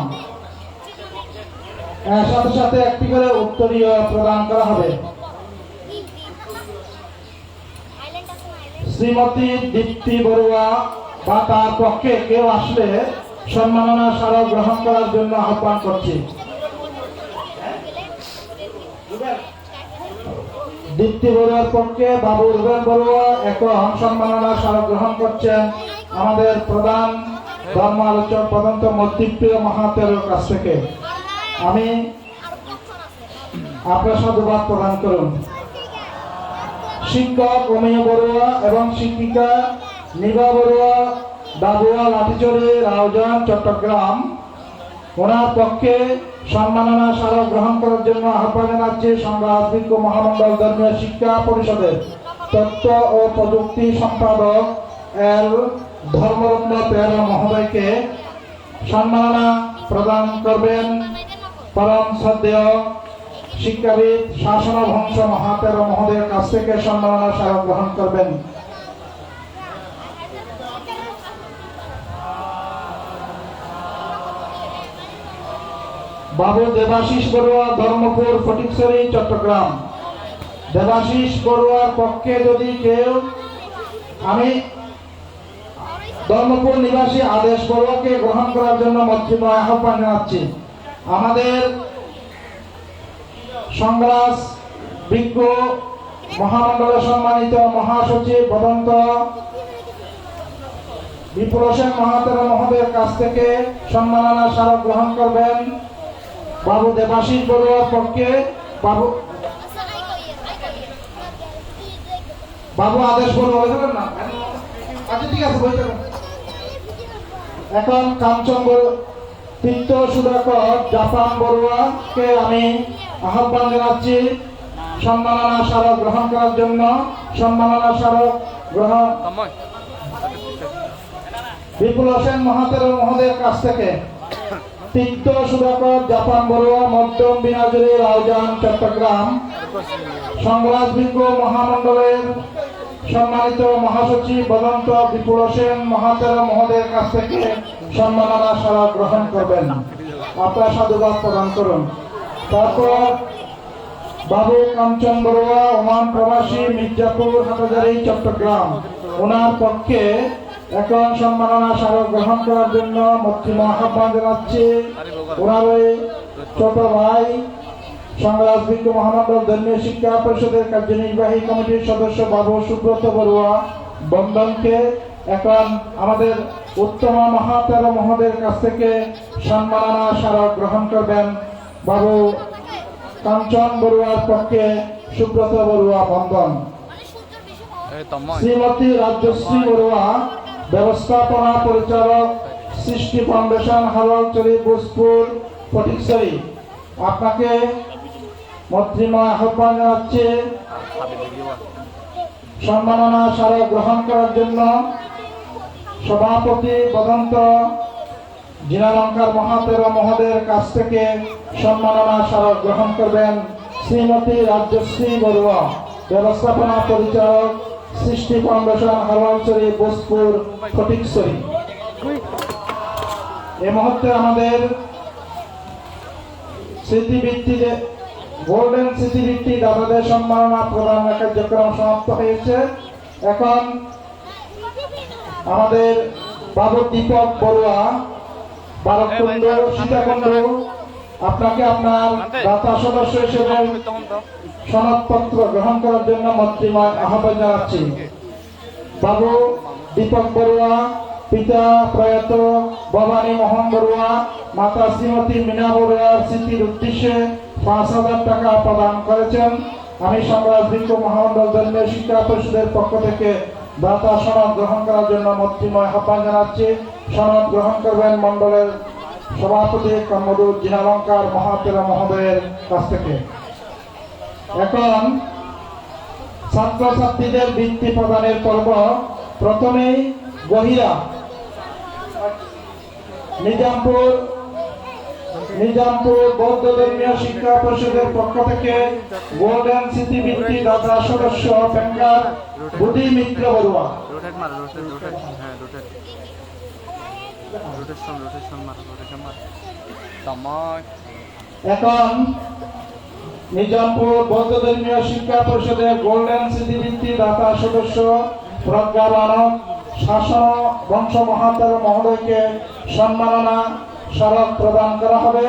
এর সাথে সাথে একটি করে উত্তরীয় প্রদান করা হবে। শ্রীমতী দীপ্তি বড়ুয়া বা তার পক্ষে কেউ আসলে সম্মাননা স্মারক গ্রহণ করার জন্য আহ্বান করছি। দীপ্তি বড়ুয়ার পক্ষে বাবু রুবেন বড়ুয়া এখন সম্মাননা স্মারক গ্রহণ করছেন আমাদের প্রধান ধর্ম আলোচক বদন্ত মৈত্রীপ্রিয় মহাতের কাছ থেকে। আমি আপনার সাধুবাদ প্রদান করুন। শিক্ষক অমিয় বড়ুয়া এবং শিক্ষিকা নিভা বড়ুয়া, ডাবুয়া, লাঠিচড়ি, রাউজান, চট্টগ্রাম, ওনার পক্ষে সম্মাননা স্মারক গ্রহণ করার জন্য আহ্বান জানাচ্ছি সংগ্রামবিজ্ঞ মহামণ্ডল ধর্মীয় শিক্ষা পরিষদের তথ্য ও প্রযুক্তি সম্পাদক এর ধর্মরত্ন 13 মহোদয়কে সম্মাননা প্রদান করবেন পরম শ্রদ্ধেয় শিক্ষাবিদ শাসন ভংশ মহাতের মহোদয়ের কাছ থেকে সম্মাননা স্মারক গ্রহণ করবেন। বাবু দেবাশিস বড়ুয়া, ধর্মপুর, ফটিকছড়ি, চট্টগ্রাম। দেবাশিস বড়ুয়ার পক্ষে যদি কেউ, আমি ধর্মপুর নিবাসী আদেশ বড়ুয়াকে গ্রহণ করার জন্য মধ্যময় আহ্বান জানাচ্ছি। আমাদের সংগ্রামবিজ্ঞ মহামণ্ডলের সম্মানিত মহাসচিব বদন্ত বিপুল হোসেন মহাতের মহোদয়ের কাছ থেকে সম্মাননা স্মারক গ্রহণ করবেন বাবু দেবাশিস বড়ুয়ার পক্ষে বাবু আদেশ বড়ুয়া। না আচ্ছা, ঠিক আছে, বইতে এখন কাঞ্চন তীর্থ সুধাকর জাপান বড়ুয়াকে আমি আহ্বান জানাচ্ছি সম্মাননা স্মারক গ্রহণ করার জন্য। সম্মাননা স্মারক গ্রহণ বিপুল হোসেন মহাতের মহোদয়ের কাছ থেকে। তীর্থ সুধাকর জাপান বড়ুয়া, মধ্যম বিনাজুরি, রাউজান, চট্টগ্রাম, সংগ্রামবিজ্ঞ মহামণ্ডলের সম্মানিত মহাসচিব বদন্ত বিপুল হোসেন মহাতের মহোদয়ের কাছ থেকে সম্মাননা স্মারক গ্রহণ করবেন। আপনার সাধুবাদ প্রদান করুন। তারপর বাবু কাঞ্চন বড়ুয়া, ওমান প্রবাসী, মির্জাপুর, হাটহাজারী, চট্টগ্রাম, ওনার পক্ষে এখন সম্মাননা স্মারক গ্রহণ করার জন্য মন্ত্রীময় আহ্বান জানাচ্ছি ওনার ওই ছোট ভাই সংগ্রাস বিজ্ঞ মহামন্ডল ধর্মীয় শিক্ষা পরিষদের কার্যনির্বাহী কমিটির সদস্য বাবু সুব্রত বড়ুয়া বন্দনকে এখন আমাদের উত্তম মহাতেরা মহোদয়ের কাছ থেকে সম্মাননা স্মারক গ্রহণ করবেন বাবু কাঞ্চন বড়ুয়ার পক্ষে সুব্রত বড়ুয়া বন্দন। শ্রীমতী রাজ্যশ্রী বড়ুয়া ব্যবস্থাপনা পরিচালক সৃষ্টি ফাউন্ডেশন হালচরি বোসপুর ফটিকছড়ি, আপনাকে মন্ত্রীময় আহ্বান জানাচ্ছে সম্মাননা স্মারক গ্রহণ করার জন্য। সভাপতি বদন্ত জিনালঙ্কার মহাতেরা মহোদয়ের কাছ থেকে সম্মাননা স্মারক গ্রহণ করবেন শ্রীমতী রাজ্যশ্রী বড়ুয়া ব্যবস্থাপনা পরিচালক সৃষ্টি ফাউন্ডেশন হালচরি বোসপুর ফটিকছড়ি। এই মুহূর্তে আমাদের স্মৃতিবৃত্তিতে গোল্ডেন স্মৃতিবৃত্তি দাতাদের সম্মাননা প্রদানের কার্যক্রম সমাপ্ত হয়েছে। এখন আমাদের বাবু দীপক বড়ুয়া বারকুণ্ড সীতাকুণ্ড, আপনাকে আপনার দাতা সদস্য হিসেবে সনদপত্র গ্রহণ করার জন্য মন্ত্রীময় আহ্বান জানাচ্ছি। বাবু দীপক বড়ুয়া পিতা প্রয়াত ভবানী মোহন বড়ুয়া মাতা শ্রীমতী মীনা বড়ুয়ার স্মৃতির উদ্দেশ্যে ৫,০০০ টাকা প্রদান করেছেন। আমি সংগ্রাস বিজ্ঞ মহামন্ডল ধর্মীয় শিক্ষা পরিষদের পক্ষ থেকে দাতা সনদ গ্রহণ করার জন্য মন্ত্রীময় আহ্বান জানাচ্ছি। সনদ গ্রহণ করবেন মন্ডলের সভাপতি কর্মদূত জিনালঙ্কার মহাতেরা মহোদয়ের কাছ থেকে। এখন ছাত্রছাত্রীদের বৃত্তি প্রদানের পর্ব। প্রথমেই গহিরা নিজামপুর বৌদ্ধ ধর্মীয় শিক্ষা পরিষদের পক্ষ থেকে গোল্ডেন স্মৃতিবৃত্তি দাতা সদস্য ব্যাংকার বুদ্ধি মিত্র বড়ুয়া। এখন নিজামপুর বৌদ্ধ ধর্মীয় শিক্ষা পরিষদের গোল্ডেন স্মৃতিবৃত্তি দাতা সদস্য প্রজ্ঞাবানক শাসন বংশ মহাতেরা মহোদয়কে সম্মাননা স্মারক প্রদান করা হবে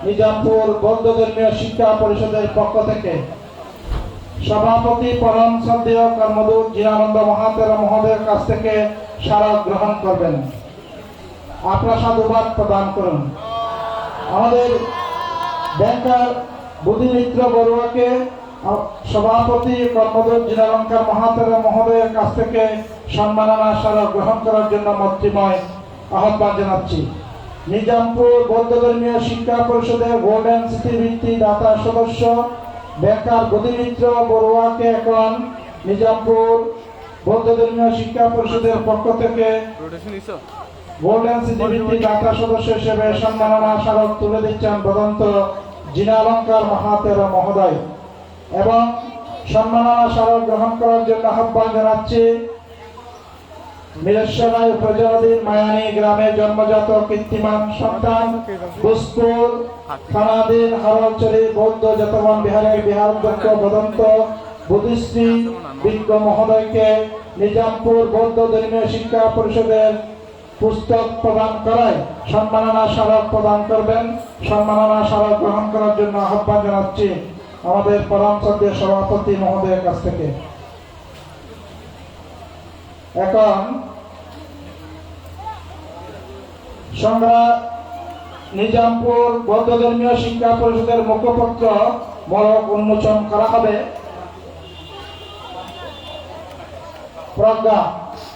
নিজামপুর বৌদ্ধ ধর্মীয় শিক্ষা পরিষদের পক্ষ থেকে। সভাপতি পরম শ্রদ্ধেয় কর্মদূত জিনানন্দ মহাতেরা মহোদয়ের কাছ থেকে স্মারক গ্রহণ করবেন। আপনারা সাধুবাদ প্রদান করুন। আমাদের ব্যাংকার বুদ্ধিমিত্র বড়ুয়াকে সভাপতি কর্মদূত জিনালঙ্কার মহাতেরা মহোদয়ের কাছ থেকে সম্মাননা স্মারক গ্রহণ করার জন্য মন্ত্রীময় আহ্বান জানাচ্ছি। নিজামপুর বৌদ্ধ ধর্মীয় শিক্ষা পরিষদের গোল্ডেন স্মৃতিবৃত্তি দাতা সদস্য ব্যাংকার বুদ্ধিমিত্র বড়ুয়াকে এখন নিজামপুর বৌদ্ধ ধর্মীয় শিক্ষা পরিষদের পক্ষ থেকে গোল্ডেন স্মৃতিবৃত্তি দাতা সদস্য হিসেবে সম্মাননা স্মারক তুলে দিচ্ছেন বদন্ত জিনালঙ্কার মহাতেরা মহোদয় এবং সম্মাননা স্মারক গ্রহণ করার জন্য আহ্বান জানাচ্ছি মিরেশ্বরাই উপজেলাধীন মায়ানী গ্রামে জন্মজাত কীর্তিমান সন্তান বুসপুর থানাধীন হারলচরি বৌদ্ধ জাতবান বিহারের বিহারাধ্যক্ষ বদন্ত বুদ্ধিশ্রী বিজ্ঞ মহোদয়কে নিজামপুর বৌদ্ধ ধর্মীয় শিক্ষা পরিষদের পুস্তক প্রদান করায় সম্মাননা স্মারক প্রদান করবেন। সম্মাননা স্মারক গ্রহণ করার জন্য আহ্বান জানাচ্ছি আমাদের পরম শ্রদ্ধেয় সভাপতি মহোদয়ের কাছ থেকে। এখন নিজামপুর বৌদ্ধ ধর্মীয় শিক্ষা পরিষদের মুখপত্র মোড়ক উন্মোচন করা হবে।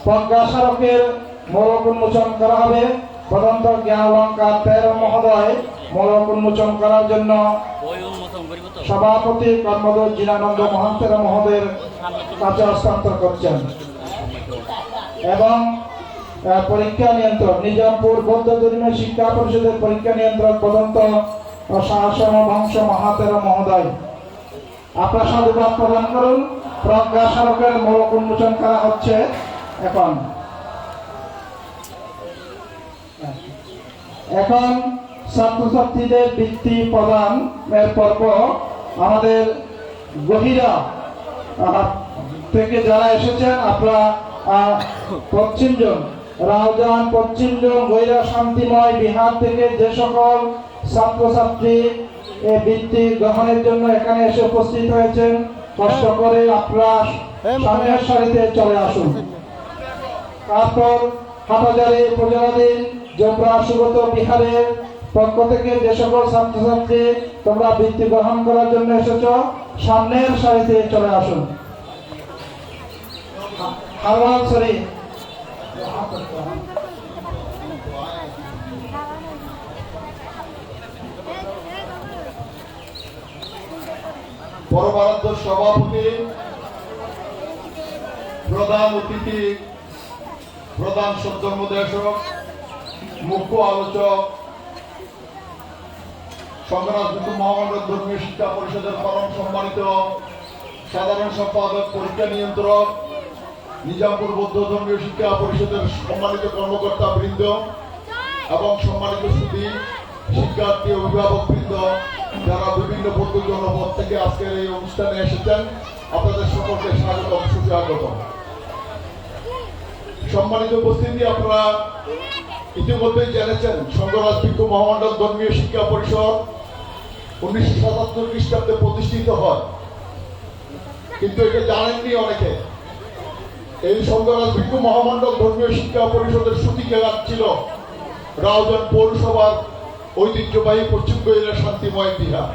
প্রজ্ঞা স্মারকের মোড়ক উন্মোচন করা হবে। প্রদন্ত জ্ঞানলঙ্কার 13 মহোদয় মোড়ক উন্মোচন করার জন্য সভাপতি কর্মদূত জিনানন্দ মহাতেরা মহোদয়ের কাছে হস্তান্তর করছেন। এবং পরীক্ষা নিয়ন্ত্রক নিজামপুর বৌদ্ধ ধর্মীয় শিক্ষা পরিষদের পরীক্ষা নিয়ন্ত্রক পদন্ত শাসন বংশ মহাতেরা মহোদয়, আপনারা সাধুবাদ প্রদান করুন। প্রজ্ঞা স্মারকের মোড়ক উন্মোচন করা হচ্ছে। এখন ছাত্রছাত্রীদের বৃত্তি প্রদান এর পর্ব। আমাদের গহিরা থেকে যারা এসেছেন আপনারা পশ্চিম জোন রাউজান পশ্চিম জোন গৈরা শান্তিময় বিহার থেকে যে সকল ছাত্রছাত্রী এই বৃত্তি গ্রহণের জন্য এখানে এসে উপস্থিত হয়েছেন, কষ্ট করে আপনারা সামনের সারিতে চলে আসুন। তারপর হাটহাজারী উপজেলাধীন জোবরা সুগত বিহারের পক্ষ থেকে যে সকল ছাত্রছাত্রী তোমরা বৃত্তি গ্রহণ করার জন্য এসেছ, সামনের সারিতে চলে আসুন। হারওয়াল শরীফ পরমারাধ্য সভাপতি, প্রধান অতিথি, প্রধান সদ্যর্মদেশক, মুখ্য আলোচক, সংগ্রাম মহামন্ডল ধর্মীয় শিক্ষা পরিষদের পরম সম্মানিত সাধারণ সম্পাদক, পরীক্ষা নিয়ন্ত্রক, নিজামপুর বৌদ্ধ ধর্মীয় শিক্ষা পরিষদের সম্মানিত কর্মকর্তা বৃন্দ এবং সম্মানিত সুধী শিক্ষার্থী, অভিভাবক বৃন্দ, যারা বিভিন্ন বৌদ্ধ জনপদ থেকে আজকের এই অনুষ্ঠানে এসেছেন, আপনাদের সকলকে স্বাগত, সুস্বাগত। সম্মানিত উপস্থিতি, আপনারা ইতিমধ্যেই জেনেছেন সংঘরাজ ভিক্ষু মহামন্ডল ধর্মীয় শিক্ষা পরিষদ 1977 খ্রিস্টাব্দে প্রতিষ্ঠিত হয়, কিন্তু এটা জানেননি অনেকে। এই সংঘরাজ ভিক্ষু মহামন্ডল ধর্মীয় শিক্ষা পরিষদের সূতিকাগার ছিল রাউজান পৌরসভার ঐতিহ্যবাহী পশ্চিম গৈরা শান্তিময় বিহার।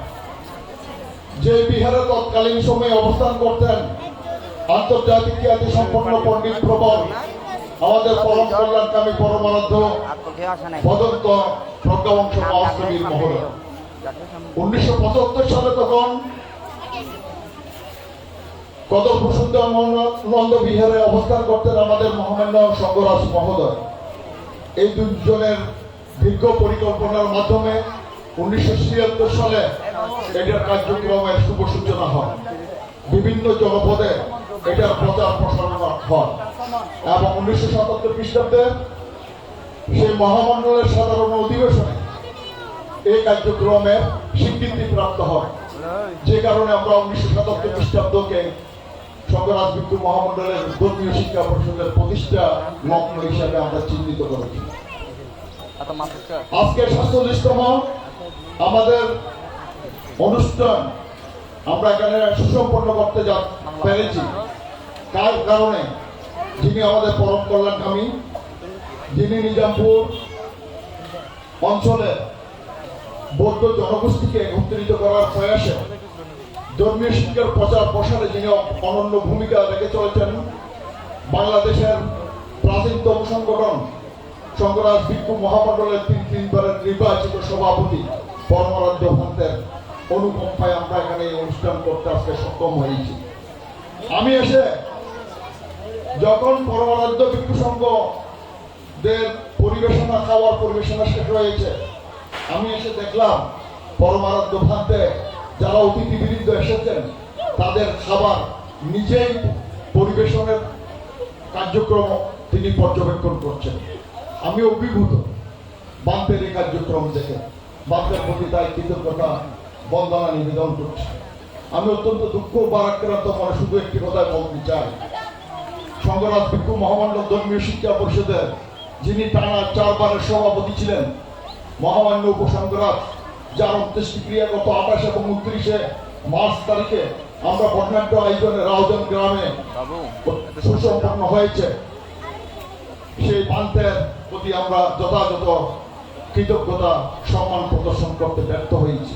যে বিহারে তৎকালীন সময়ে অবস্থান করতেন আন্তর্জাতিক খ্যাতি সম্পন্ন পণ্ডিত প্রবল আমাদের পরম কল্যাণকামী পরমারাধ্য পদন্ত প্রজ্ঞাবংশ মহাশ্রমীর মহোদয়। 1975 সালে তখন কদম প্রসুদ্ধানন্দ বিহারে অবস্থান করতেন আমাদের মহামান্য সংঘরাজ মহোদয়। এই দুজনের দীর্ঘ পরিকল্পনার মাধ্যমে 1976 সালে এটার কার্যক্রমের শুভ সূচনা হয়। বিভিন্ন জনপদে এটার প্রচার প্রসারণ হয় এবং 1977 খ্রিস্টাব্দে সেই মহামন্ডলের সাধারণ অধিবেশনে এই কার্যক্রমের স্বীকৃতি প্রাপ্ত হয়, যে কারণে আমরা 1977 খ্রিস্টাব্দকে সংঘরাজ ভিক্ষু মহামন্ডলের ধর্মীয় শিক্ষা পরিষদের প্রতিষ্ঠা লগ্ন হিসাবে আমরা চিহ্নিত করেছি। আজকে 47তম আমাদের অনুষ্ঠান আমরা এখানে সুসম্পন্ন করতে পেরেছি, তার কারণে যিনি আমাদের পরম কল্যাণকামী, যিনি নিজামপুর অঞ্চলে বৌদ্ধ জনগোষ্ঠীকে একত্রিত করার প্রয়াসে ধর্মীয় শিক্ষার প্রচার প্রসারে যিনি অনন্য ভূমিকা রেখে চলেছেন, বাংলাদেশের প্রাচীনতম সংগঠন সংঘরাজ ভিক্ষু মহামন্ডলের তিনবারের নির্বাচিত সভাপতি পরমারাধ্য ভান্তের অনুকম্পায় আমরা এখানে এই অনুষ্ঠান করতে আজকে সক্ষম হয়েছি। আমি এসে যখন পরমারাধ্য ভিক্ষু সংঘদের পরিবেশনা, খাওয়ার পরিবেশনা শেষ হয়েছে, আমি এসে দেখলাম পরমারাধ্য ভান্তে যারা অতিথিবৃন্দ এসেছেন তাদের খাবার নিজেই পরিবেশনের কার্যক্রম তিনি পর্যবেক্ষণ করছেন। আমি অভিভূত বান্তের এই কার্যক্রম দেখে, বান্তের প্রতি তাই কৃতজ্ঞতা বন্দনা নিবেদন করছি। আমি অত্যন্ত দুঃখ বারাক্রান্ত মনে শুধু একটি কথাই বলতে চাই, সংঘরাজ ভিক্ষু মহামন্ডল ধর্মীয় শিক্ষা পরিষদের যিনি টানা 4 বারের সভাপতি ছিলেন মহামান্য উপসংঘরাজ, যার অন্ত্যেষ্টিক্রিয়া গত 28 এবং 29 মার্চ তারিখে আমরা বর্ণাঢ্য আয়োজনে রাউজান গ্রামে সুসম্পন্ন হয়েছে, সেই বান্তের প্রতি আমরা যথাযথ কৃতজ্ঞতা সম্মান প্রদর্শন করতে ব্যর্থ হয়েছি।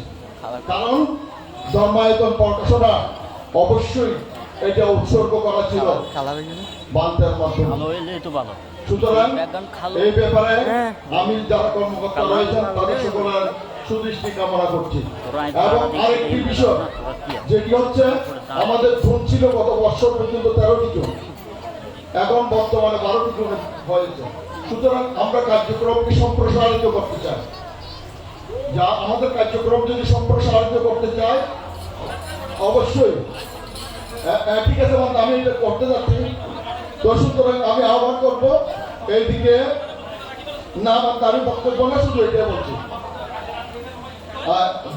কারণ ধর্মায়তন প্রকাশনা অবশ্যই এটা উৎসর্গ করা ছিল বান্তের মাধ্যমে। সুতরাং এই ব্যাপারে আমি যারা কর্মকর্তা রয়েছেন তাদের সকলের সুদৃষ্টি কামনা করছি। এবং আরেকটি বিষয় যেটি হচ্ছে, আমাদের জোন ছিল গত বছর পর্যন্ত 13টি জোন, এখন বর্তমানে 12টি জোন হয়েছে। সুতরাং আমরা কার্যক্রমকে সম্প্রসারিত করতে চাই। যা আমাদের কার্যক্রম যদি সম্প্রসারিত করতে চাই, অবশ্যই ঠিক আছে, আমি এটা করতে যাচ্ছি। তো সুতরাং আমি আহ্বান করবো এইদিকে না, আমি বক্তব্য না, শুধু এটাই বলছি।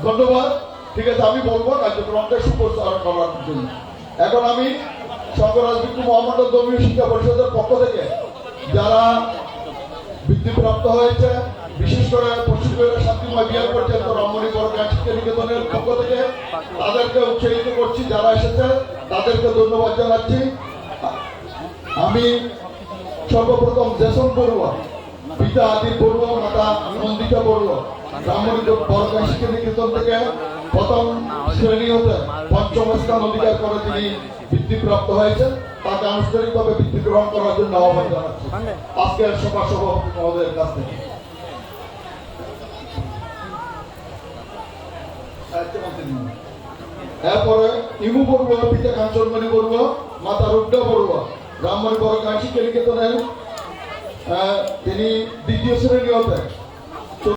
ধন্যবাদ। ঠিক আছে, আমি বলবো কার্যক্রমটা সুপ্রচার করার জন্য। এখন আমি শঙ্করাজ ভিক্ষু মহামণ্ডল ধর্মীয় শিক্ষা পরিষদের পক্ষ থেকে যারা বৃত্তিপ্রাপ্ত হয়েছে, বিশেষ করে পশ্চিমবঙ্গের শান্তিময় বিহার পর্যন্ত রমণী বড় শিক্ষা নিকেতনের পক্ষ থেকে তাদেরকে উৎসাহিত করছি। যারা এসেছে তাদেরকে ধন্যবাদ জানাচ্ছি। আমি সর্বপ্রথম জেসন বড়ুয়া, পিতা আদির বড়ুয়া, মাতা নন্দিতা বড়ুয়া, ব্রাহ্মণী বড় শিক্ষা নিকেতন থেকে প্রথম শ্রেণী হতে পঞ্চম স্থান অধিকার করে তিনি বৃত্তিপ্রাপ্ত হয়েছেন। তাকে আনুষ্ঠানিকভাবে বৃত্তি গ্রহণ করার জন্য আহ্বান জানাচ্ছি আজকের সভা সভাপতি মহোদয়ের কাছ থেকে। এরপরে ইমু বড়ুয়া, পিতা কাঞ্চনমণি বড়ুয়া, মাতা রুদ্রা বড়ুয়া, ব্রাহ্মণী বড় শিক্ষা নিকেতনের তিনি দ্বিতীয় শ্রেণী হতে